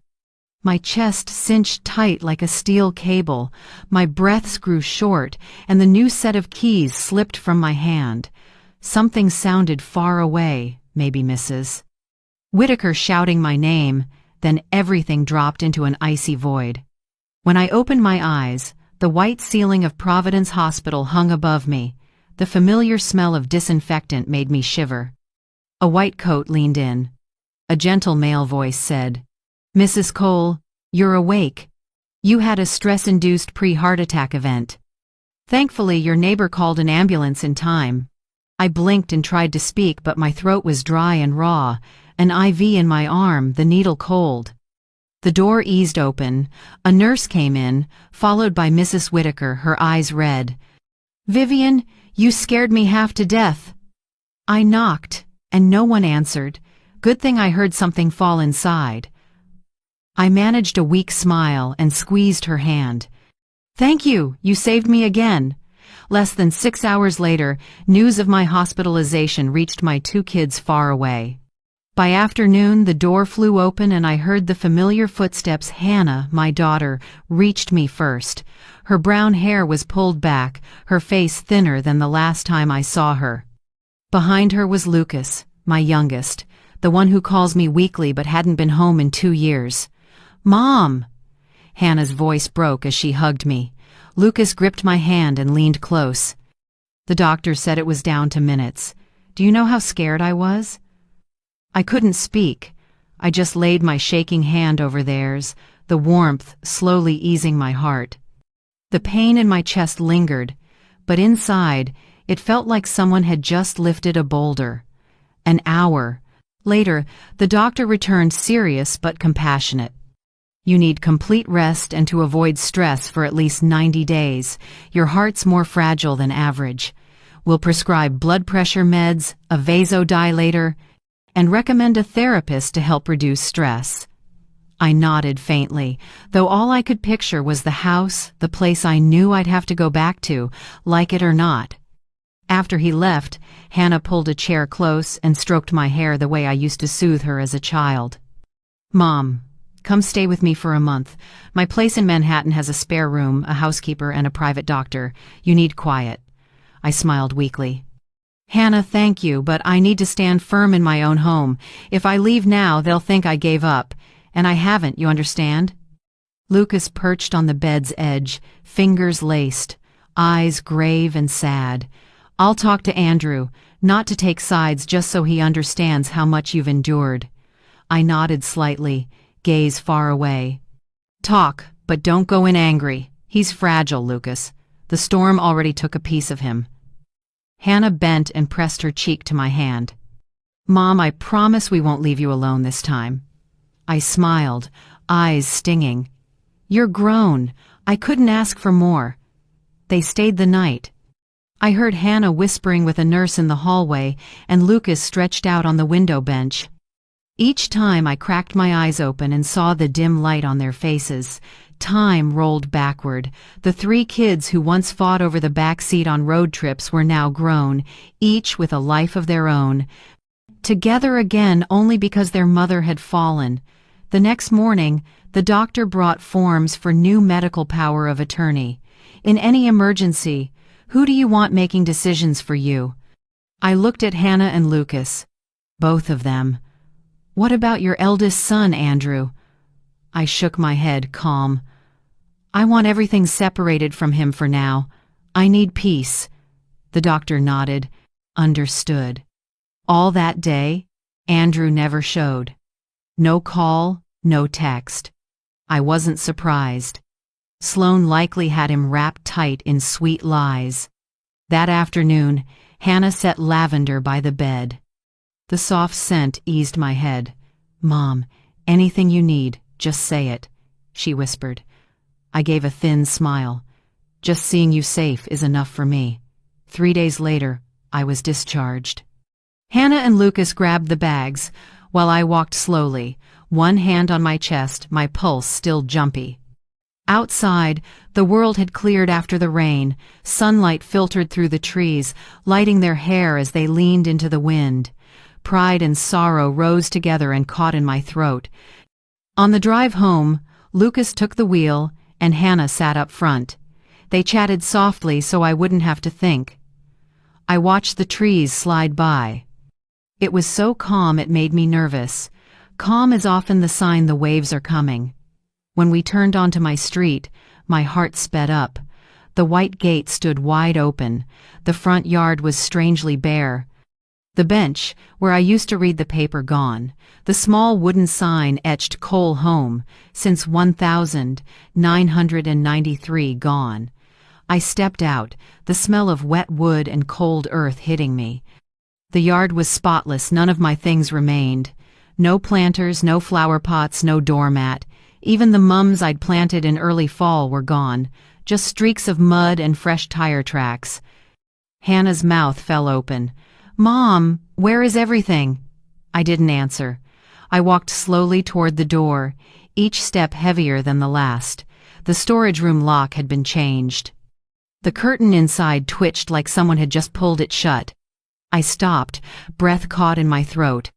My chest cinched tight like a steel cable, my breaths grew short, and the new set of keys slipped from my hand. Something sounded far away, maybe Mrs. Whitaker shouting my name, then everything dropped into an icy void. When I opened my eyes, the white ceiling of Providence Hospital hung above me. The familiar smell of disinfectant made me shiver. A white coat leaned in. A gentle male voice said, Mrs. Cole, you're awake. You had a stress-induced pre-heart attack event. Thankfully, your neighbor called an ambulance in time. I blinked and tried to speak, but my throat was dry and raw, an IV in my arm, the needle cold. The door eased open. A nurse came in, followed by Mrs. Whitaker, her eyes red. "Vivian, you scared me half to death." I knocked, and no one answered. Good thing I heard something fall inside. I managed a weak smile and squeezed her hand. "Thank you, you saved me again." Less than 6 hours later, news of my hospitalization reached my 2 kids far away. By afternoon, the door flew open and I heard the familiar footsteps. Hannah, my daughter, reached me first. Her brown hair was pulled back, her face thinner than the last time I saw her. Behind her was Lucas, my youngest, the one who calls me weekly but hadn't been home in 2 years. "Mom!" Hannah's voice broke as she hugged me. Lucas gripped my hand and leaned close. "The doctor said it was down to minutes. Do you know how scared I was?" I couldn't speak. I just laid my shaking hand over theirs, the warmth slowly easing my heart. The pain in my chest lingered, but inside, it felt like someone had just lifted a boulder. An hour later, the doctor returned, serious but compassionate. "You need complete rest and to avoid stress for at least 90 days. Your heart's more fragile than average. We'll prescribe blood pressure meds, a vasodilator, and recommend a therapist to help reduce stress." I nodded faintly, though all I could picture was the house, the place I knew I'd have to go back to, like it or not. After he left, Hannah pulled a chair close and stroked my hair the way I used to soothe her as a child. "Mom, come stay with me for a month. My place in Manhattan has a spare room, a housekeeper, and a private doctor. You need quiet." I smiled weakly. "Hannah, thank you, but I need to stand firm in my own home. If I leave now, they'll think I gave up. And I haven't, you understand?" Lucas perched on the bed's edge, fingers laced, eyes grave and sad. "I'll talk to Andrew, not to take sides, just so he understands how much you've endured." I nodded slightly, gaze far away. "Talk, but don't go in angry. He's fragile, Lucas. The storm already took a piece of him." Hannah bent and pressed her cheek to my hand. "Mom, I promise we won't leave you alone this time." I smiled, eyes stinging. "You're grown. I couldn't ask for more." They stayed the night. I heard Hannah whispering with a nurse in the hallway, and Lucas stretched out on the window bench. Each time I cracked my eyes open and saw the dim light on their faces. Time rolled backward. The 3 kids who once fought over the back seat on road trips were now grown, each with a life of their own. Together again only because their mother had fallen. The next morning, the doctor brought forms for new medical power of attorney. "In any emergency, who do you want making decisions for you?" I looked at Hannah and Lucas. Both of them. "What about your eldest son, Andrew?" I shook my head, calm. "I want everything separated from him for now. I need peace." The doctor nodded. Understood. All that day, Andrew never showed. No call, no text. I wasn't surprised. Sloan likely had him wrapped tight in sweet lies. That afternoon, Hannah set lavender by the bed. The soft scent eased my head. "Mom, anything you need, just say it," she whispered. I gave a thin smile. "Just seeing you safe is enough for me." 3 days later, I was discharged. Hannah and Lucas grabbed the bags, while I walked slowly, one hand on my chest, my pulse still jumpy. Outside, the world had cleared after the rain. Sunlight filtered through the trees, lighting their hair as they leaned into the wind. Pride and sorrow rose together and caught in my throat. On the drive home, Lucas took the wheel, and Hannah sat up front. They chatted softly so I wouldn't have to think. I watched the trees slide by. It was so calm it made me nervous. Calm is often the sign the waves are coming. When we turned onto my street, my heart sped up. The white gate stood wide open. The front yard was strangely bare. The bench, where I used to read the paper, gone. The small wooden sign etched "Cole Home, since 1993, gone. I stepped out, the smell of wet wood and cold earth hitting me. The yard was spotless, none of my things remained. No planters, no flower pots, no doormat. Even the mums I'd planted in early fall were gone, just streaks of mud and fresh tire tracks. Hannah's mouth fell open. "Mom, where is everything?" I didn't answer. I walked slowly toward the door, each step heavier than the last. The storage room lock had been changed. The curtain inside twitched like someone had just pulled it shut. I stopped, breath caught in my throat.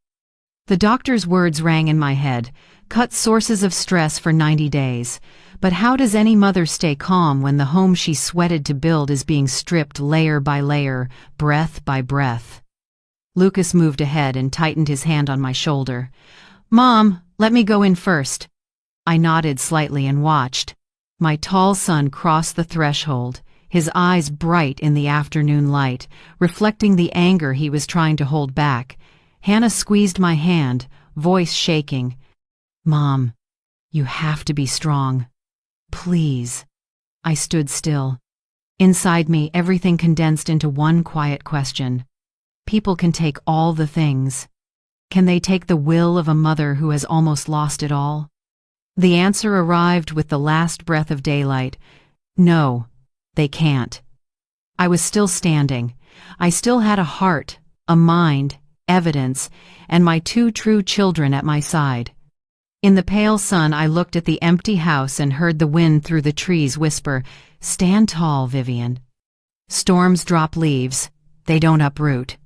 The doctor's words rang in my head: cut sources of stress for 90 days. But how does any mother stay calm when the home she sweated to build is being stripped layer by layer, breath by breath? Lucas moved ahead and tightened his hand on my shoulder. "Mom, let me go in first." I nodded slightly and watched. My tall son crossed the threshold, his eyes bright in the afternoon light, reflecting the anger he was trying to hold back. Hannah squeezed my hand, voice shaking. "Mom, you have to be strong. Please." I stood still. Inside me, everything condensed into one quiet question. People can take all the things. Can they take the will of a mother who has almost lost it all? The answer arrived with the last breath of daylight. No, they can't. I was still standing. I still had a heart, a mind, evidence, and my 2 true children at my side. In the pale sun, I looked at the empty house and heard the wind through the trees whisper, "Stand tall, Vivian. Storms drop leaves. They don't uproot."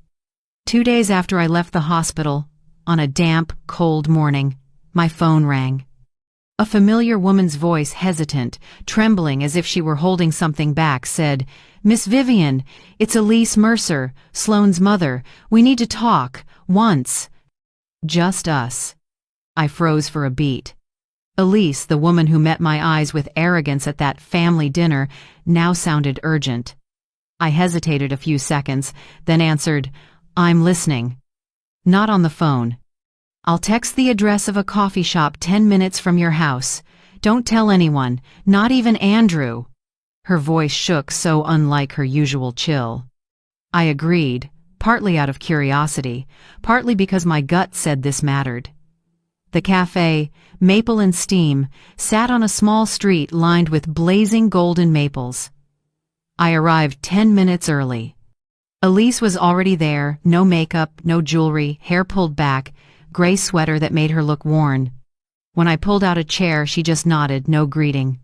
2 days after I left the hospital, on a damp, cold morning, my phone rang. A familiar woman's voice, hesitant, trembling as if she were holding something back, said, "Miss Vivian, it's Elise Mercer, Sloane's mother. We need to talk, once." Just us. I froze for a beat. Elise, the woman who met my eyes with arrogance at that family dinner, now sounded urgent. I hesitated a few seconds, then answered, "I'm listening." "Not on the phone. I'll text the address of a coffee shop 10 minutes from your house. Don't tell anyone, not even Andrew." Her voice shook, so unlike her usual chill. I agreed, partly out of curiosity, partly because my gut said this mattered. The cafe, Maple and Steam, sat on a small street lined with blazing golden maples. I arrived 10 minutes early. Elise was already there, no makeup, no jewelry, hair pulled back, gray sweater that made her look worn. When I pulled out a chair, she just nodded, no greeting.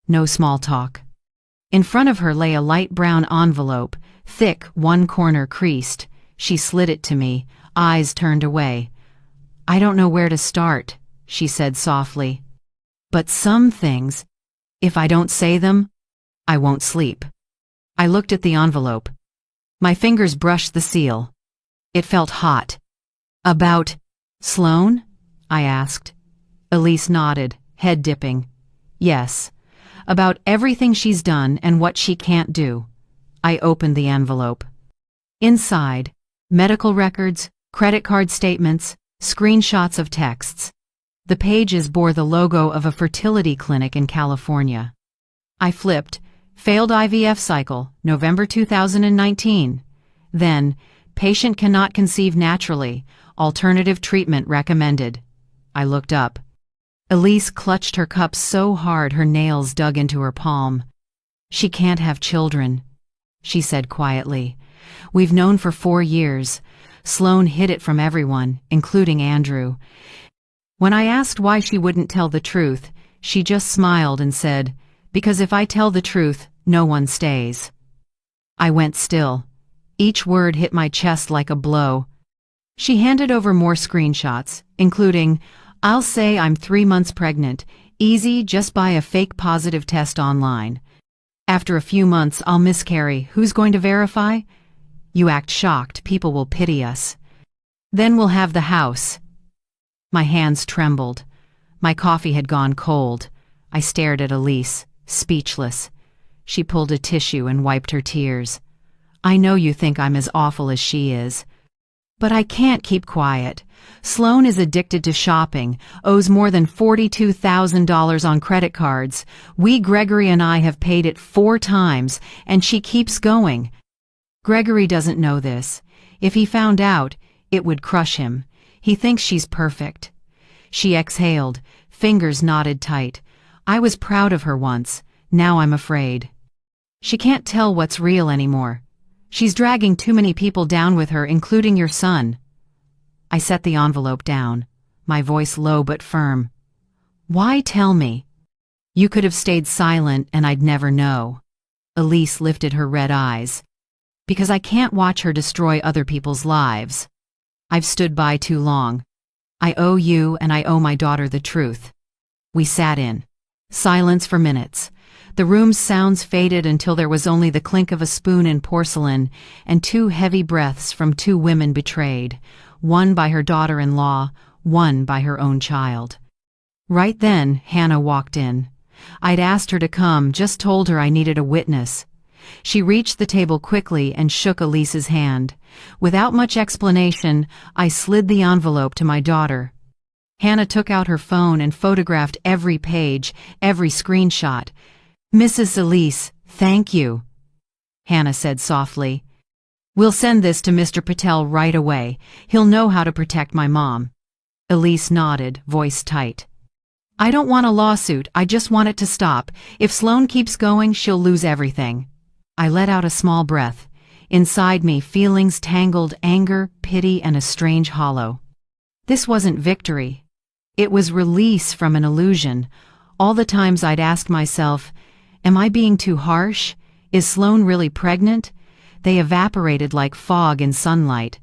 No small talk. In front of her lay a light brown envelope, thick, one corner creased. She slid it to me, eyes turned away. "I don't know where to start," she said softly. "But some things, if I don't say them, I won't sleep." I looked at the envelope. My fingers brushed the seal. It felt hot. "About Sloane?" I asked. Elise nodded, head dipping. "Yes. About everything she's done and what she can't do." I opened the envelope. Inside, medical records, credit card statements, screenshots of texts. The pages bore the logo of a fertility clinic in California. I flipped. Failed IVF cycle, November 2019. Then, patient cannot conceive naturally. Alternative treatment recommended. I looked up. Elise clutched her cup so hard her nails dug into her palm. "She can't have children," she said quietly. "We've known for 4 years. Sloane hid it from everyone, including Andrew." When I asked why she wouldn't tell the truth, she just smiled and said, "Because if I tell the truth, no one stays." I went still. Each word hit my chest like a blow. She handed over more screenshots, including, "I'll say I'm 3 months pregnant. Easy, just buy a fake positive test online. After a few months, I'll miscarry. Who's going to verify? You act shocked. People will pity us. Then we'll have the house." My hands trembled. My coffee had gone cold. I stared at Elise, speechless. She pulled a tissue and wiped her tears. "I know you think I'm as awful as she is." But I can't keep quiet. Sloan is addicted to shopping, owes more than $42,000 on credit cards. Gregory and I have paid it 4 times, and she keeps going. Gregory doesn't know this. If he found out, it would crush him. He thinks she's perfect. She exhaled, fingers knotted tight. I was proud of her once. Now I'm afraid. She can't tell what's real anymore. She's dragging too many people down with her, including your son. I set the envelope down, my voice low but firm. Why tell me? You could have stayed silent and I'd never know. Elise lifted her red eyes. Because I can't watch her destroy other people's lives. I've stood by too long. I owe you and I owe my daughter the truth. We sat in silence for minutes. The room's sounds faded until there was only the clink of a spoon in porcelain and 2 heavy breaths from 2 women betrayed, one by her daughter-in-law, one by her own child. Right then, Hannah walked in. I'd asked her to come, just told her I needed a witness. She reached the table quickly and shook Elise's hand. Without much explanation, I slid the envelope to my daughter. Hannah took out her phone and photographed every page, every screenshot. Mrs. Elise, thank you, Hannah said softly. We'll send this to Mr. Patel right away. He'll know how to protect my mom. Elise nodded, voice tight. I don't want a lawsuit, I just want it to stop. If Sloan keeps going, she'll lose everything. I let out a small breath. Inside me, feelings tangled, anger, pity, and a strange hollow. This wasn't victory. It was release from an illusion. All the times I'd asked myself, am I being too harsh? Is Sloan really pregnant? They evaporated like fog in sunlight.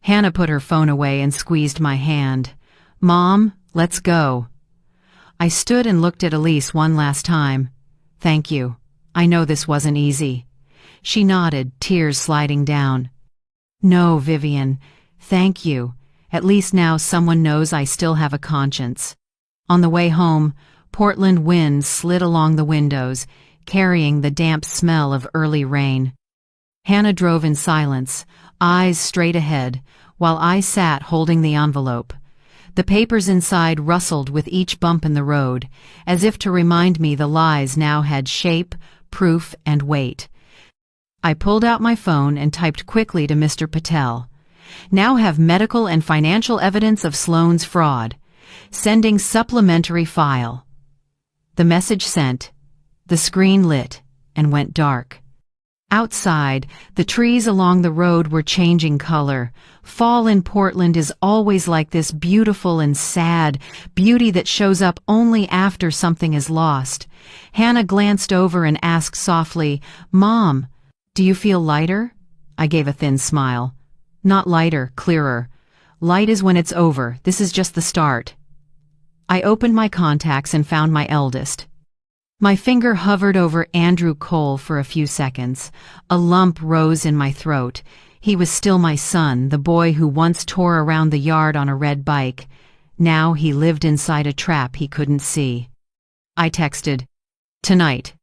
Hannah put her phone away and squeezed my hand. Mom, let's go. I stood and looked at Elise one last time. Thank you. I know this wasn't easy. She nodded, tears sliding down. No, Vivian, thank you. At least now someone knows I still have a conscience. On the way home, Portland wind slid along the windows, carrying the damp smell of early rain. Hannah drove in silence, eyes straight ahead, while I sat holding the envelope. The papers inside rustled with each bump in the road, as if to remind me the lies now had shape, proof, and weight. I pulled out my phone and typed quickly to Mr. Patel. Now have medical and financial evidence of Sloan's fraud. Sending supplementary file. The message sent. The screen lit and went dark. Outside, the trees along the road were changing color. Fall in Portland is always like this, beautiful and sad, beauty that shows up only after something is lost. Hannah glanced over and asked softly, Mom, do you feel lighter? I gave a thin smile. Not lighter, clearer. Light is when it's over. This is just the start. I opened my contacts and found my eldest. My finger hovered over Andrew Cole for a few seconds. A lump rose in my throat. He was still my son, the boy who once tore around the yard on a red bike. Now he lived inside a trap he couldn't see. I texted, Tonight.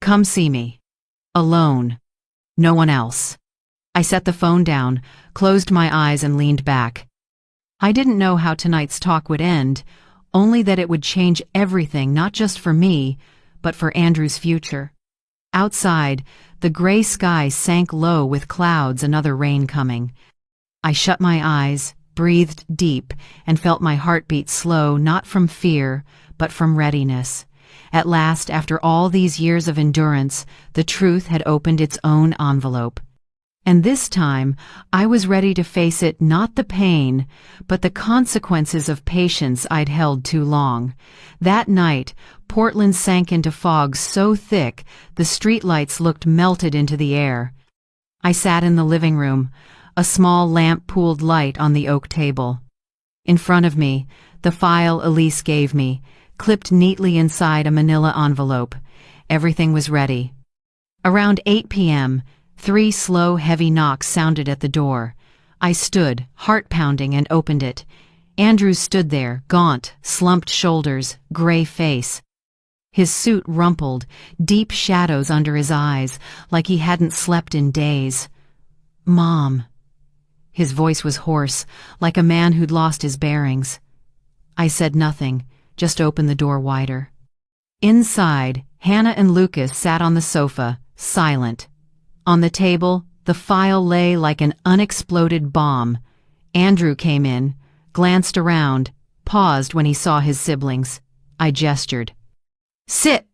Come see me. Alone. No one else. I set the phone down, closed my eyes and leaned back. I didn't know how tonight's talk would end, only that it would change everything, not just for me, but for Andrew's future. Outside, the gray sky sank low with clouds, another rain coming. I shut my eyes, breathed deep, and felt my heartbeat slow, not from fear, but from readiness. At last, after all these years of endurance, the truth had opened its own envelope. And this time, I was ready to face it, not the pain, but the consequences of patience I'd held too long. That night, Portland sank into fog so thick, the streetlights looked melted into the air. I sat in the living room, a small lamp pooled light on the oak table. In front of me, the file Elise gave me, clipped neatly inside a manila envelope. Everything was ready. Around 8 p.m., 3 slow, heavy knocks sounded at the door. I stood, heart pounding, and opened it. Andrew stood there, gaunt, slumped shoulders, gray face. His suit rumpled, deep shadows under his eyes, like he hadn't slept in days. Mom. His voice was hoarse, like a man who'd lost his bearings. I said nothing, just opened the door wider. Inside, Hannah and Lucas sat on the sofa, silent. On the table, the file lay like an unexploded bomb. Andrew came in, glanced around, paused when he saw his siblings. I gestured. "Sit!"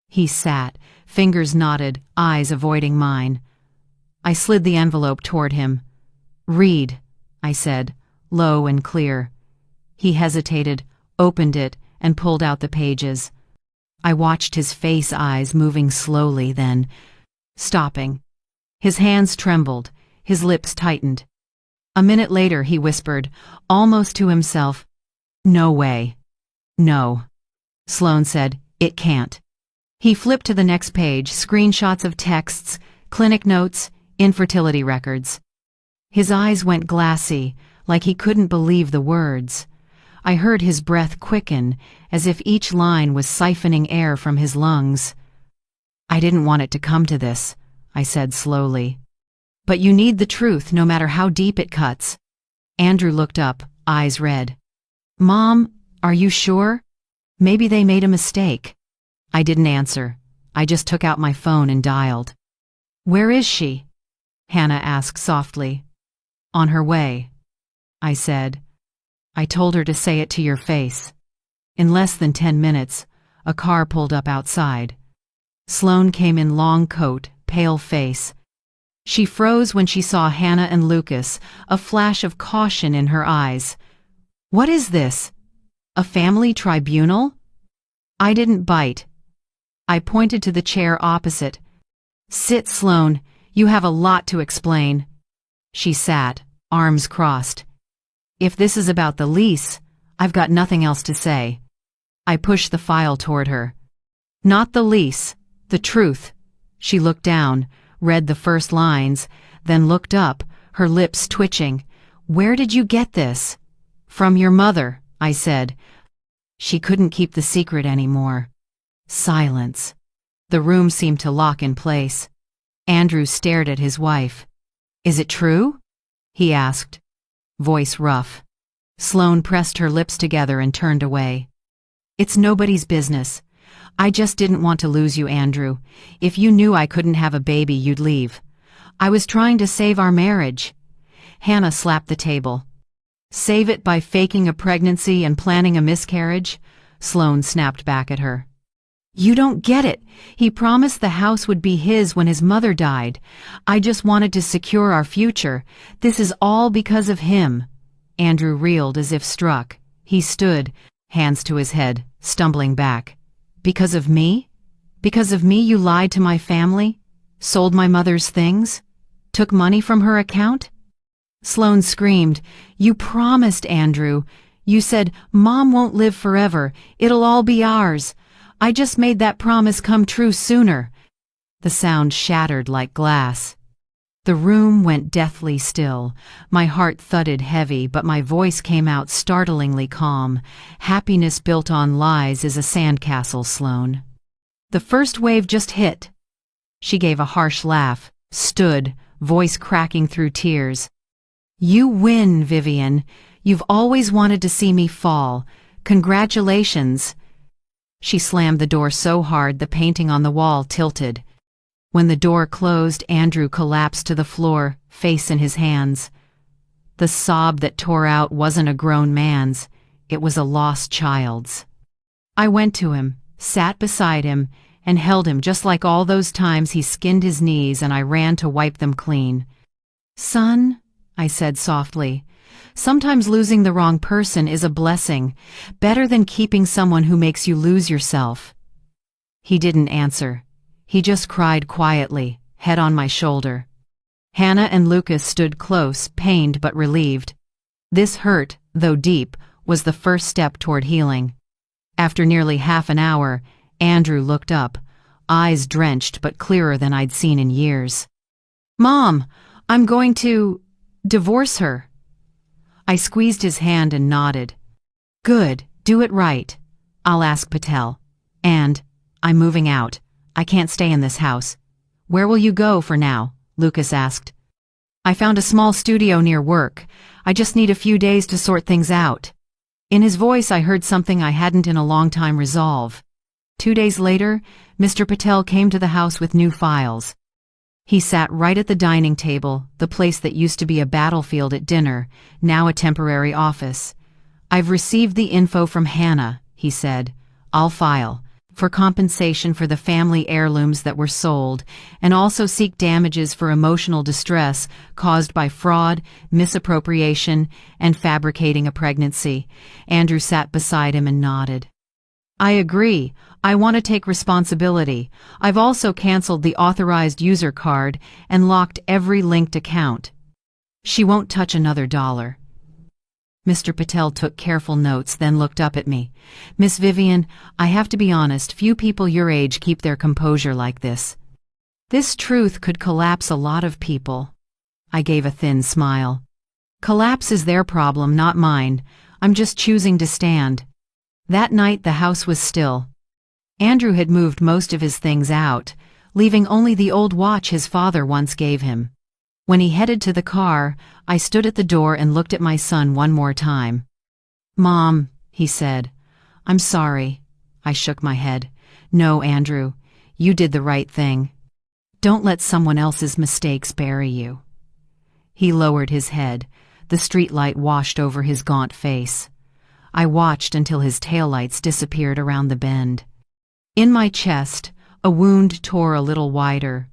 He sat, fingers knotted, eyes avoiding mine. I slid the envelope toward him. "Read," I said, low and clear. He hesitated, opened it, and pulled out the pages. I watched his face eyes moving slowly, then stopping. His hands trembled, his lips tightened. A minute later he whispered, almost to himself, "No way." "No." Sloane said, "It can't." He flipped to the next page, screenshots of texts, clinic notes, infertility records. His eyes went glassy, like he couldn't believe the words. I heard his breath quicken, as if each line was siphoning air from his lungs. "I didn't want it to come to this," I said slowly. "But you need the truth, no matter how deep it cuts." Andrew looked up, eyes red. "Mom, are you sure? Maybe they made a mistake." I didn't answer. I just took out my phone and dialed. "Where is she?" Hannah asked softly. "On her way," I said. I told her to say it to your face. In less than 10 minutes, a car pulled up outside. Sloane came in long coat, pale face. She froze when she saw Hannah and Lucas, a flash of caution in her eyes. "What is this? A family tribunal?" I didn't bite. I pointed to the chair opposite. "Sit, Sloane. You have a lot to explain." She sat, arms crossed. "If this is about the lease, I've got nothing else to say." I pushed the file toward her. "Not the lease, the truth." She looked down, read the first lines, then looked up, her lips twitching. "Where did you get this?" "From your mother," I said. She couldn't keep the secret anymore. Silence. The room seemed to lock in place. Andrew stared at his wife. "Is it true?" he asked. Voice rough. Sloane pressed her lips together and turned away. "It's nobody's business. I just didn't want to lose you, Andrew. If you knew I couldn't have a baby, you'd leave. I was trying to save our marriage." Hannah slapped the table. "Save it by faking a pregnancy and planning a miscarriage?" Sloane snapped back at her. "You don't get it. He promised the house would be his when his mother died. I just wanted to secure our future. This is all because of him." Andrew reeled as if struck. He stood, hands to his head, stumbling back. "Because of me? Because of me you lied to my family? Sold my mother's things? Took money from her account?" Sloane screamed. "You promised, Andrew. You said, 'Mom won't live forever. It'll all be ours.' I just made that promise come true sooner." The sound shattered like glass. The room went deathly still. My heart thudded heavy, but my voice came out startlingly calm. "Happiness built on lies is a sandcastle, Sloane. The first wave just hit." She gave a harsh laugh, stood, voice cracking through tears. "You win, Vivian. You've always wanted to see me fall. Congratulations." She slammed the door so hard the painting on the wall tilted. When the door closed, Andrew collapsed to the floor, face in his hands. The sob that tore out wasn't a grown man's, it was a lost child's. I went to him, sat beside him, and held him just like all those times he skinned his knees and I ran to wipe them clean. "Son," I said softly, "sometimes losing the wrong person is a blessing, better than keeping someone who makes you lose yourself." He didn't answer. He just cried quietly, head on my shoulder. Hannah and Lucas stood close, pained but relieved. This hurt, though deep, was the first step toward healing. After nearly half an hour, Andrew looked up, eyes drenched but clearer than I'd seen in years. "Mom, I'm going to divorce her." I squeezed his hand and nodded. "Good, do it right. I'll ask Patel. And I'm moving out. I can't stay in this house." "Where will you go for now?" Lucas asked. I found a small studio near work. I just need a few days to sort things out." In his voice I heard something I hadn't in a long time: resolve. 2 days later, Mr. Patel came to the house with new files. He sat right at the dining table, the place that used to be a battlefield at dinner, now a temporary office. "I've received the info from Hannah," he said. "I'll file for compensation for the family heirlooms that were sold, and also seek damages for emotional distress caused by fraud, misappropriation, and fabricating a pregnancy." Andrew sat beside him and nodded. "I agree. I want to take responsibility. I've also canceled the authorized user card and locked every linked account. She won't touch another dollar." Mr. Patel took careful notes, then looked up at me. "Miss Vivian, I have to be honest, few people your age keep their composure like this. This truth could collapse a lot of people." I gave a thin smile. "Collapse is their problem, not mine. I'm just choosing to stand." That night the house was still. Andrew had moved most of his things out, leaving only the old watch his father once gave him. When he headed to the car, I stood at the door and looked at my son one more time. "Mom," he said, "I'm sorry." I shook my head. "No, Andrew, you did the right thing. Don't let someone else's mistakes bury you." He lowered his head. The streetlight washed over his gaunt face. I watched until his taillights disappeared around the bend. In my chest, a wound tore a little wider,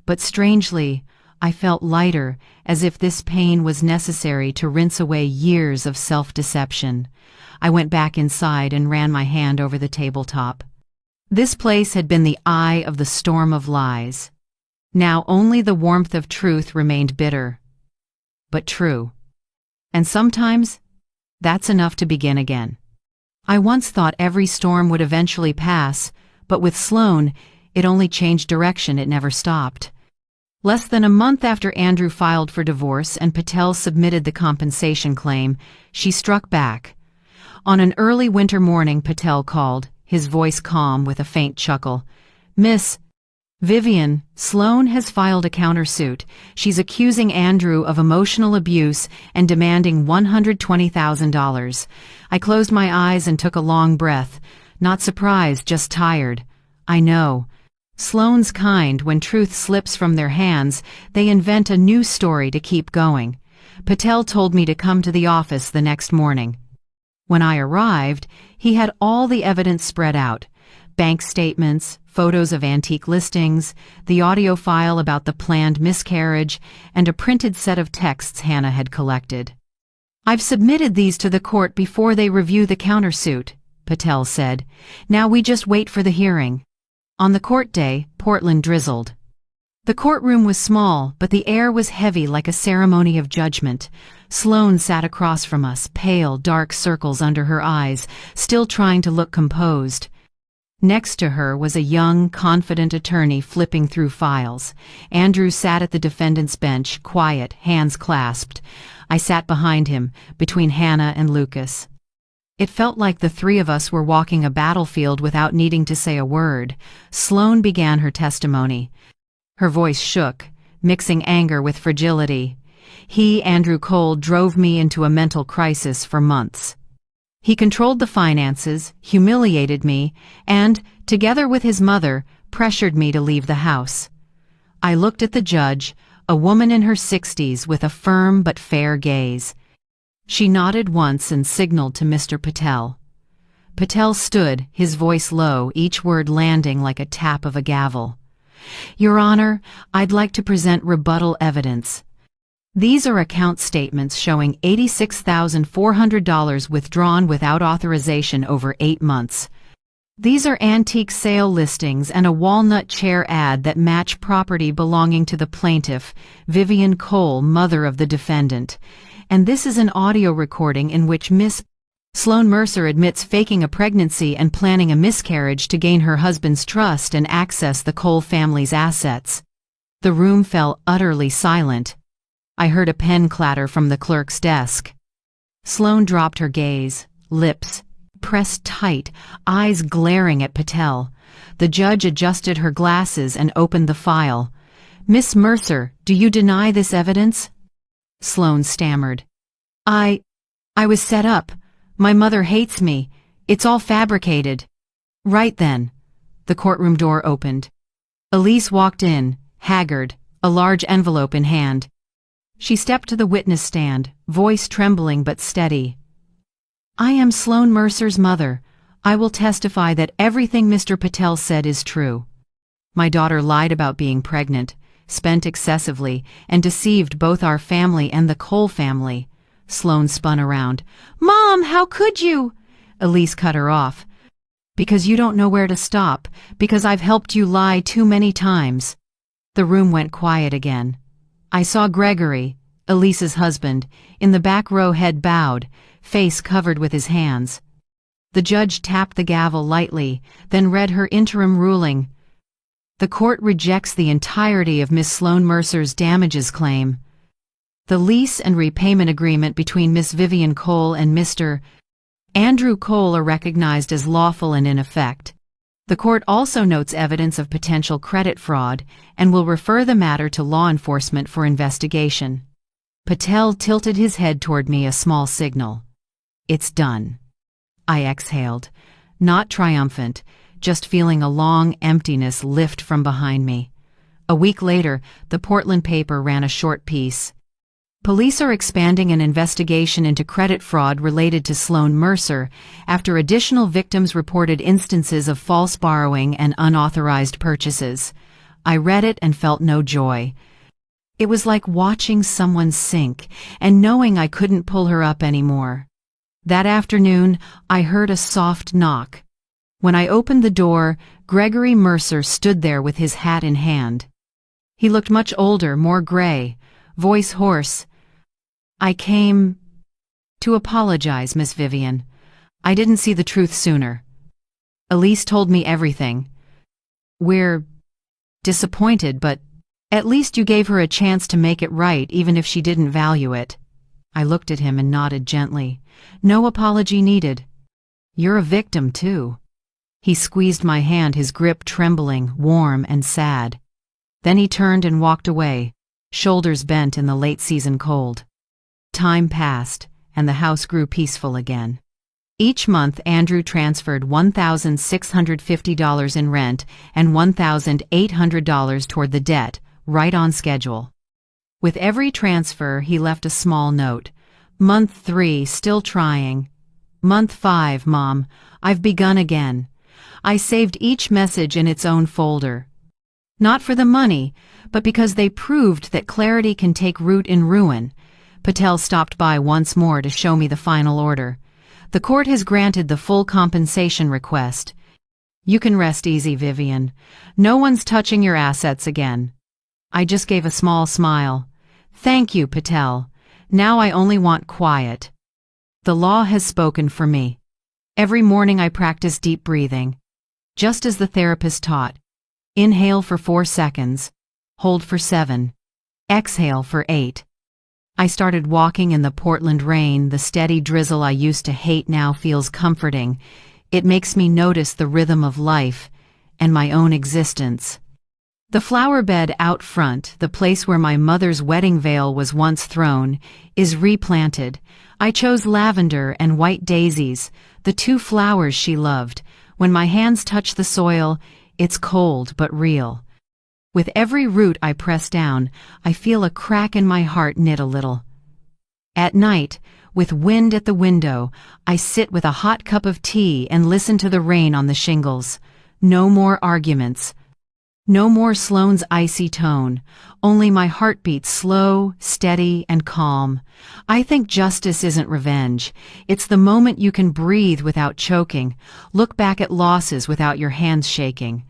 but strangely, I felt lighter, as if this pain was necessary to rinse away years of self-deception. I went back inside and ran my hand over the tabletop. This place had been the eye of the storm of lies. Now only the warmth of truth remained, bitter, but true. And sometimes, that's enough to begin again. I once thought every storm would eventually pass, but with Sloan, it only changed direction, it never stopped. Less than a month after Andrew filed for divorce and Patel submitted the compensation claim, she struck back. On an early winter morning, Patel called, his voice calm with a faint chuckle. "Miss Vivian, Sloan has filed a countersuit. She's accusing Andrew of emotional abuse and demanding $120,000. I closed my eyes and took a long breath. Not surprised, just tired. I know. Sloan's kind. When truth slips from their hands, they invent a new story to keep going. Patel told me to come to the office the next morning. When I arrived, he had all the evidence spread out. Bank statements, photos of antique listings, the audio file about the planned miscarriage, and a printed set of texts Hannah had collected. "I've submitted these to the court before they review the countersuit," Patel said. "Now we just wait for the hearing." On the court day, Portland drizzled. The courtroom was small, but the air was heavy like a ceremony of judgment. Sloan sat across from us, pale, dark circles under her eyes, still trying to look composed. Next to her was a young, confident attorney flipping through files. Andrew sat at the defendant's bench, quiet, hands clasped. I sat behind him, between Hannah and Lucas. It felt like the three of us were walking a battlefield without needing to say a word. Sloan began her testimony. Her voice shook, mixing anger with fragility. "He, Andrew Cole, drove me into a mental crisis for months. He controlled the finances, humiliated me, and, together with his mother, pressured me to leave the house." I looked at the judge, a woman in her 60s with a firm but fair gaze. She nodded once and signaled to Mr. Patel. Patel stood, his voice low, each word landing like a tap of a gavel. "Your Honor, I'd like to present rebuttal evidence. These are account statements showing $86,400 withdrawn without authorization over 8 months. These are antique sale listings and a walnut chair ad that match property belonging to the plaintiff, Vivian Cole, mother of the defendant. And this is an audio recording in which Miss Sloan Mercer admits faking a pregnancy and planning a miscarriage to gain her husband's trust and access the Cole family's assets." The room fell utterly silent. I heard a pen clatter from the clerk's desk. Sloan dropped her gaze, lips pressed tight, eyes glaring at Patel. The judge adjusted her glasses and opened the file. "Miss Mercer, do you deny this evidence?" Sloane stammered. I was set up. My mother hates me. It's all fabricated." "Right then." The courtroom door opened. Elise walked in, haggard, a large envelope in hand. She stepped to the witness stand, voice trembling but steady. "I am Sloane Mercer's mother. I will testify that everything Mr. Patel said is true. My daughter lied about being pregnant, spent excessively, and deceived both our family and the Cole family." Sloane spun around. "Mom, how could you?" Elise cut her off. "Because you don't know where to stop, because I've helped you lie too many times." The room went quiet again. I saw Gregory, Elise's husband, in the back row, head bowed, face covered with his hands. The judge tapped the gavel lightly, then read her interim ruling. "The court rejects the entirety of Miss Sloane Mercer's damages claim. The lease and repayment agreement between Miss Vivian Cole and Mr. Andrew Cole are recognized as lawful and in effect. The court also notes evidence of potential credit fraud and will refer the matter to law enforcement for investigation." Patel tilted his head toward me, a small signal. "It's done." I exhaled, not triumphant, just feeling a long emptiness lift from behind me. A week later, the Portland paper ran a short piece. "Police are expanding an investigation into credit fraud related to Sloane Mercer after additional victims reported instances of false borrowing and unauthorized purchases." I read it and felt no joy. It was like watching someone sink and knowing I couldn't pull her up anymore. That afternoon, I heard a soft knock. When I opened the door, Gregory Mercer stood there with his hat in hand. He looked much older, more gray, voice hoarse. "I came to apologize, Miss Vivian. I didn't see the truth sooner. Elise told me everything. We're disappointed, but at least you gave her a chance to make it right, even if she didn't value it." I looked at him and nodded gently. "No apology needed. You're a victim, too." He squeezed my hand, his grip trembling, warm and sad. Then he turned and walked away, shoulders bent in the late-season cold. Time passed, and the house grew peaceful again. Each month, Andrew transferred $1,650 in rent and $1,800 toward the debt, right on schedule. With every transfer, he left a small note. "Month 3, still trying. Month 5, Mom, I've begun again." I saved each message in its own folder. Not for the money, but because they proved that clarity can take root in ruin. Patel stopped by once more to show me the final order. "The court has granted the full compensation request. You can rest easy, Vivian. No one's touching your assets again." I just gave a small smile. "Thank you, Patel. Now I only want quiet." The law has spoken for me. Every morning I practice deep breathing, just as the therapist taught. Inhale for 4 seconds, hold for 7, exhale for 8. I started walking in the Portland rain. The steady drizzle I used to hate now feels comforting. It makes me notice the rhythm of life and my own existence. The flower bed out front, the place where my mother's wedding veil was once thrown, is replanted. I chose lavender and white daisies, the 2 flowers she loved. When my hands touch the soil, it's cold but real. With every root I press down, I feel a crack in my heart knit a little. At night, with wind at the window, I sit with a hot cup of tea and listen to the rain on the shingles. No more arguments. No more Sloane's icy tone, only my heartbeat slow, steady, and calm. I think justice isn't revenge. It's the moment you can breathe without choking, look back at losses without your hands shaking.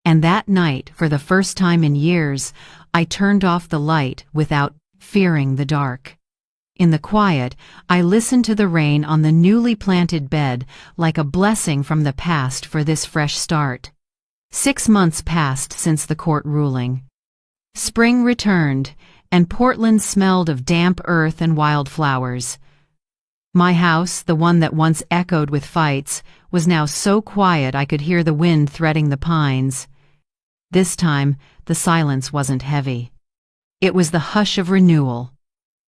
And that night, for the first time in years, I turned off the light without fearing the dark. In the quiet, I listened to the rain on the newly planted bed like a blessing from the past for this fresh start. 6 months passed since the court ruling. Spring returned, and Portland smelled of damp earth and wildflowers. My house, the one that once echoed with fights, was now so quiet I could hear the wind threading the pines. This time, the silence wasn't heavy. It was the hush of renewal.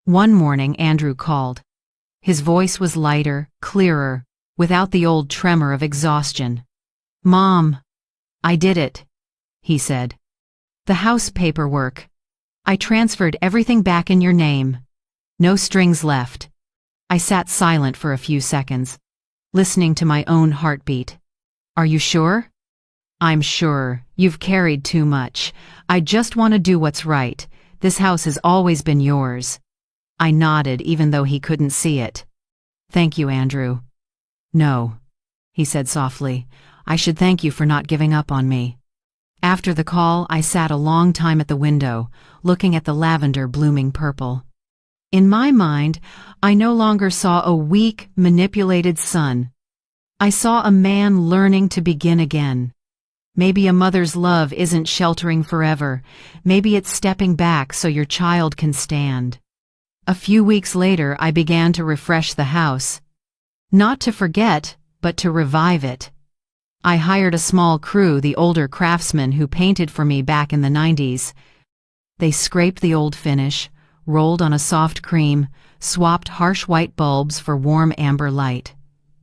One morning, Andrew called. His voice was lighter, clearer, without the old tremor of exhaustion. "Mom, I did it," he said. "The house paperwork. I transferred everything back in your name. No strings left." I sat silent for a few seconds, listening to my own heartbeat. "Are you sure?" "I'm sure. You've carried too much. I just want to do what's right. This house has always been yours." I nodded even though he couldn't see it. "Thank you, Andrew." "No," he said softly. "I should thank you for not giving up on me." After the call, I sat a long time at the window, looking at the lavender blooming purple. In my mind, I no longer saw a weak, manipulated son. I saw a man learning to begin again. Maybe a mother's love isn't sheltering forever. Maybe it's stepping back so your child can stand. A few weeks later, I began to refresh the house. Not to forget, but to revive it. I hired a small crew, the older craftsmen who painted for me back in the 90s. They scraped the old finish, rolled on a soft cream, swapped harsh white bulbs for warm amber light.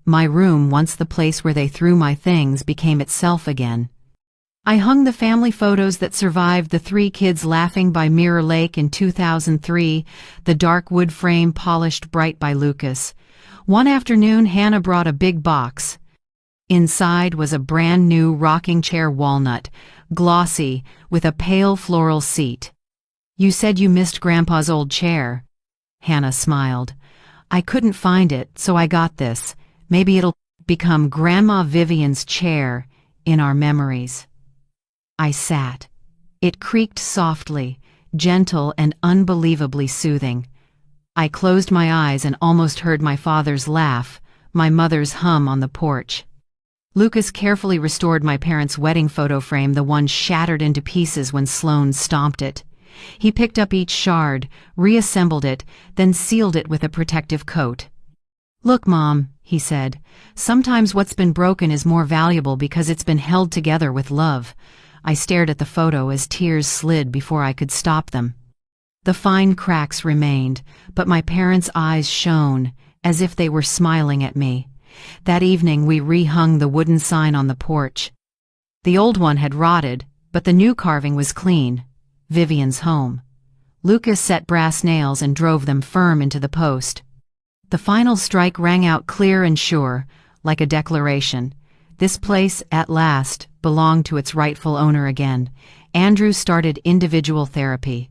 My room, once the place where they threw my things, became itself again. I hung the family photos that survived, the 3 kids laughing by Mirror Lake in 2003, the dark wood frame polished bright by Lucas. One afternoon, Hannah brought a big box. Inside was a brand new rocking chair, walnut, glossy, with a pale floral seat. "You said you missed Grandpa's old chair." Hannah smiled. "I couldn't find it, so I got this. Maybe it'll become Grandma Vivian's chair in our memories." I sat. It creaked softly, gentle and unbelievably soothing. I closed my eyes and almost heard my father's laugh, my mother's hum on the porch. Lucas carefully restored my parents' wedding photo frame, the one shattered into pieces when Sloane stomped it. He picked up each shard, reassembled it, then sealed it with a protective coat. "Look, Mom," he said, "sometimes what's been broken is more valuable because it's been held together with love." I stared at the photo as tears slid before I could stop them. The fine cracks remained, but my parents' eyes shone, as if they were smiling at me. That evening we rehung the wooden sign on the porch. The old one had rotted, but the new carving was clean. Vivian's home. Lucas set brass nails and drove them firm into the post. The final strike rang out clear and sure, like a declaration. This place, at last, belonged to its rightful owner again. Andrew started individual therapy.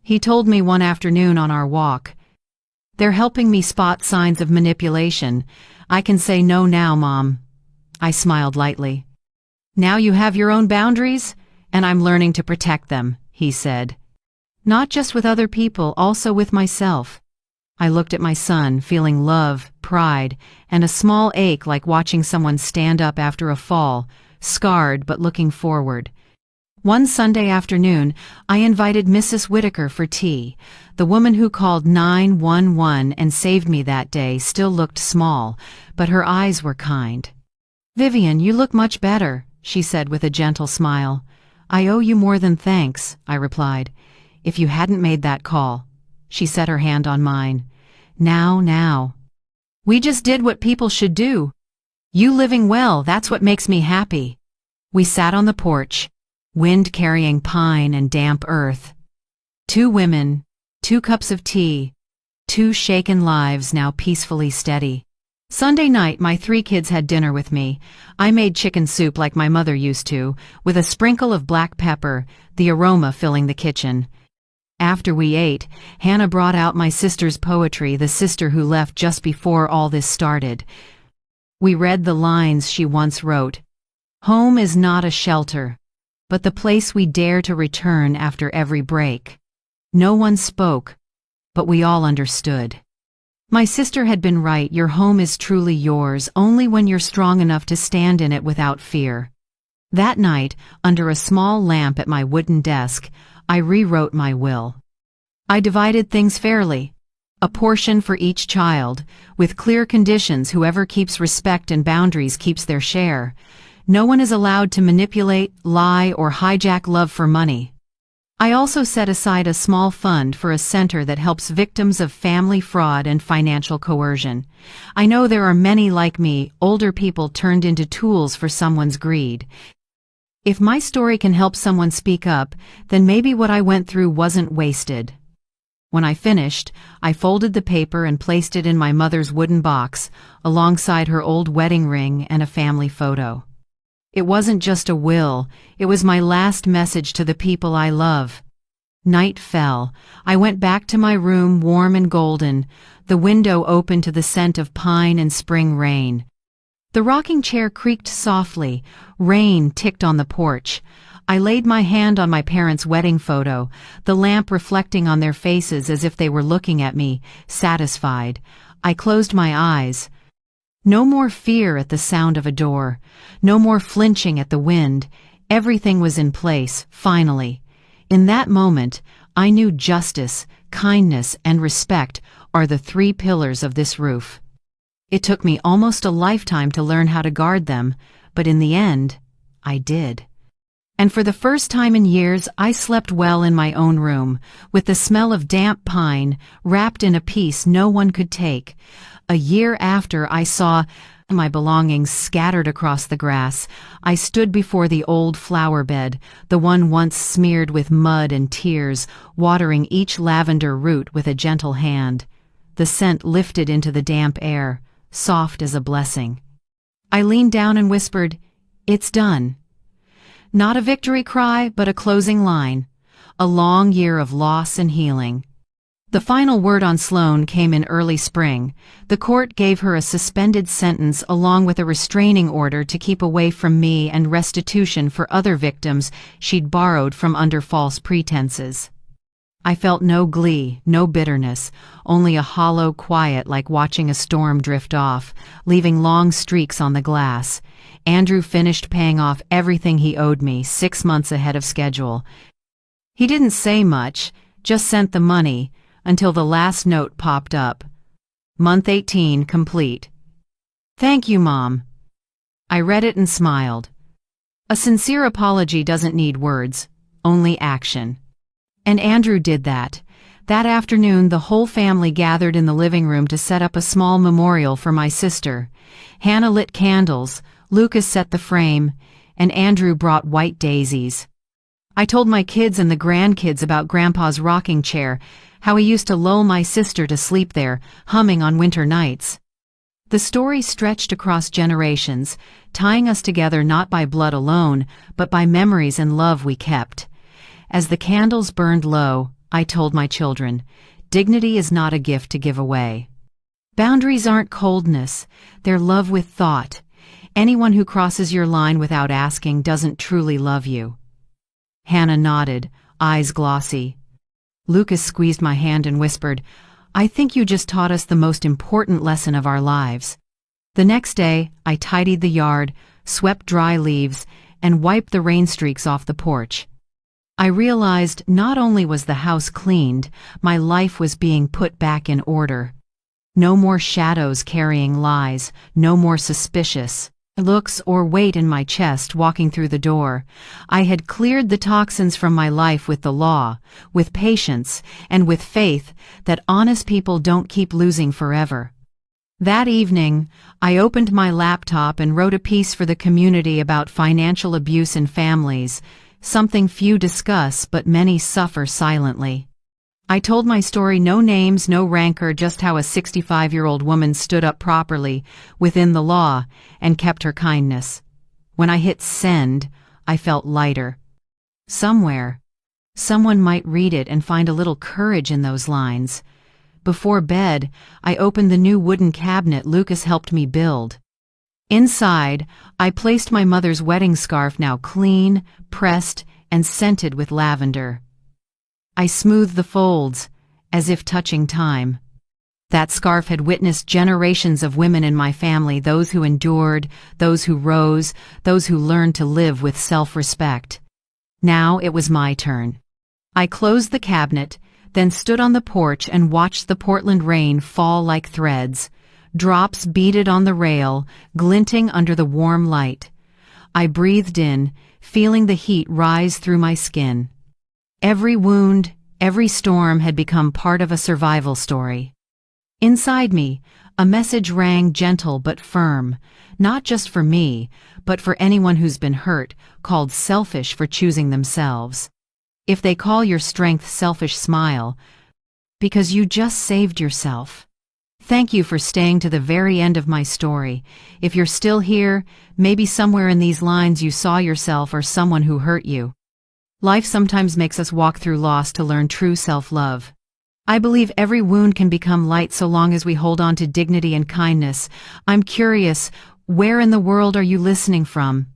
He told me one afternoon on our walk, "They're helping me spot signs of manipulation. I can say no now, Mom." I smiled lightly. "Now you have your own boundaries, and I'm learning to protect them," he said. "Not just with other people, also with myself." I looked at my son, feeling love, pride, and a small ache like watching someone stand up after a fall, scarred but looking forward. One Sunday afternoon, I invited Mrs. Whitaker for tea. The woman who called 911 and saved me that day still looked small, but her eyes were kind. "Vivian, you look much better," she said with a gentle smile. "I owe you more than thanks," I replied. "If you hadn't made that call." She set her hand on mine. Now. "We just did what people should do. You living well, that's what makes me happy." We sat on the porch, wind carrying pine and damp earth. 2 women, 2 cups of tea, 2 shaken lives now peacefully steady. Sunday night, my 3 kids had dinner with me. I made chicken soup like my mother used to, with a sprinkle of black pepper, the aroma filling the kitchen. After we ate, Hannah brought out my sister's poetry, the sister who left just before all this started. We read the lines she once wrote. "Home is not a shelter, but the place we dare to return after every break." No one spoke, but we all understood. My sister had been right. Your home is truly yours only when you're strong enough to stand in it without fear. That night, under a small lamp at my wooden desk, I rewrote my will. I divided things fairly. A portion for each child, with clear conditions. Whoever keeps respect and boundaries keeps their share. No one is allowed to manipulate, lie, or hijack love for money. I also set aside a small fund for a center that helps victims of family fraud and financial coercion. I know there are many like me, older people turned into tools for someone's greed. If my story can help someone speak up, then maybe what I went through wasn't wasted. When I finished, I folded the paper and placed it in my mother's wooden box, alongside her old wedding ring and a family photo. It wasn't just a will, it was my last message to the people I love. Night fell. I went back to my room warm and golden, the window open to the scent of pine and spring rain. The rocking chair creaked softly, rain ticked on the porch. I laid my hand on my parents' wedding photo, the lamp reflecting on their faces as if they were looking at me, satisfied. I closed my eyes. No more fear at the sound of a door. No more flinching at the wind. Everything was in place, finally. In that moment, I knew justice, kindness, and respect are the three pillars of this roof. It took me almost a lifetime to learn how to guard them, but in the end, I did. And for the first time in years, I slept well in my own room, with the smell of damp pine, wrapped in a peace no one could take. A year after I saw my belongings scattered across the grass, I stood before the old flower bed, the one once smeared with mud and tears, watering each lavender root with a gentle hand. The scent lifted into the damp air, soft as a blessing. I leaned down and whispered, "It's done." Not a victory cry, but a closing line. A long year of loss and healing. The final word on Sloan came in early spring. The court gave her a suspended sentence along with a restraining order to keep away from me and restitution for other victims she'd borrowed from under false pretenses. I felt no glee, no bitterness, only a hollow quiet like watching a storm drift off, leaving long streaks on the glass. Andrew finished paying off everything he owed me 6 months ahead of schedule. He didn't say much, just sent the money, until the last note popped up. Month 18 complete. Thank you, Mom. I read it and smiled. A sincere apology doesn't need words, only action. And Andrew did that. That afternoon, the whole family gathered in the living room to set up a small memorial for my sister. Hannah lit candles, Lucas set the frame, and Andrew brought white daisies. I told my kids and the grandkids about Grandpa's rocking chair, how he used to lull my sister to sleep there, humming on winter nights. The story stretched across generations, tying us together not by blood alone, but by memories and love we kept. As the candles burned low, I told my children, dignity is not a gift to give away. Boundaries aren't coldness, they're love with thought. Anyone who crosses your line without asking doesn't truly love you. Hannah nodded, eyes glossy. Lucas squeezed my hand and whispered, I think you just taught us the most important lesson of our lives. The next day, I tidied the yard, swept dry leaves, and wiped the rain streaks off the porch. I realized not only was the house cleaned, my life was being put back in order. No more shadows carrying lies, no more suspicious looks or weight in my chest walking through the door. I had cleared the toxins from my life with the law, with patience, and with faith that honest people don't keep losing forever. That evening, I opened my laptop and wrote a piece for the community about financial abuse in families, something few discuss but many suffer silently. I told my story, no names, no rancor, just how a 65-year-old woman stood up properly within the law and kept her kindness. When I hit send, I felt lighter. Somewhere, someone might read it and find a little courage in those lines. Before bed, I opened the new wooden cabinet Lucas helped me build. Inside, I placed my mother's wedding scarf, now clean, pressed, and scented with lavender. I smoothed the folds, as if touching time. That scarf had witnessed generations of women in my family, those who endured, those who rose, those who learned to live with self-respect. Now it was my turn. I closed the cabinet, then stood on the porch and watched the Portland rain fall like threads. Drops beaded on the rail, glinting under the warm light. I breathed in, feeling the heat rise through my skin. Every wound, every storm had become part of a survival story. Inside me, a message rang gentle but firm, not just for me, but for anyone who's been hurt, called selfish for choosing themselves. If they call your strength selfish, smile, because you just saved yourself. Thank you for staying to the very end of my story. If you're still here, maybe somewhere in these lines you saw yourself or someone who hurt you. Life sometimes makes us walk through loss to learn true self-love. I believe every wound can become light so long as we hold on to dignity and kindness. I'm curious, where in the world are you listening from?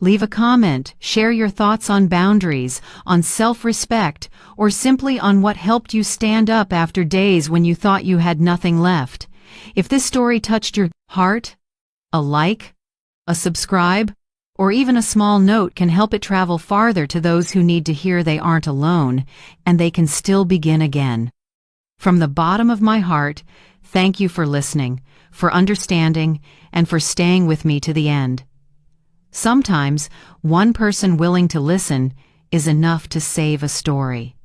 Leave a comment, share your thoughts on boundaries, on self-respect, or simply on what helped you stand up after days when you thought you had nothing left. If this story touched your heart, a like, a subscribe, or even a small note can help it travel farther to those who need to hear they aren't alone, and they can still begin again. From the bottom of my heart, thank you for listening, for understanding, and for staying with me to the end. Sometimes, one person willing to listen is enough to save a story.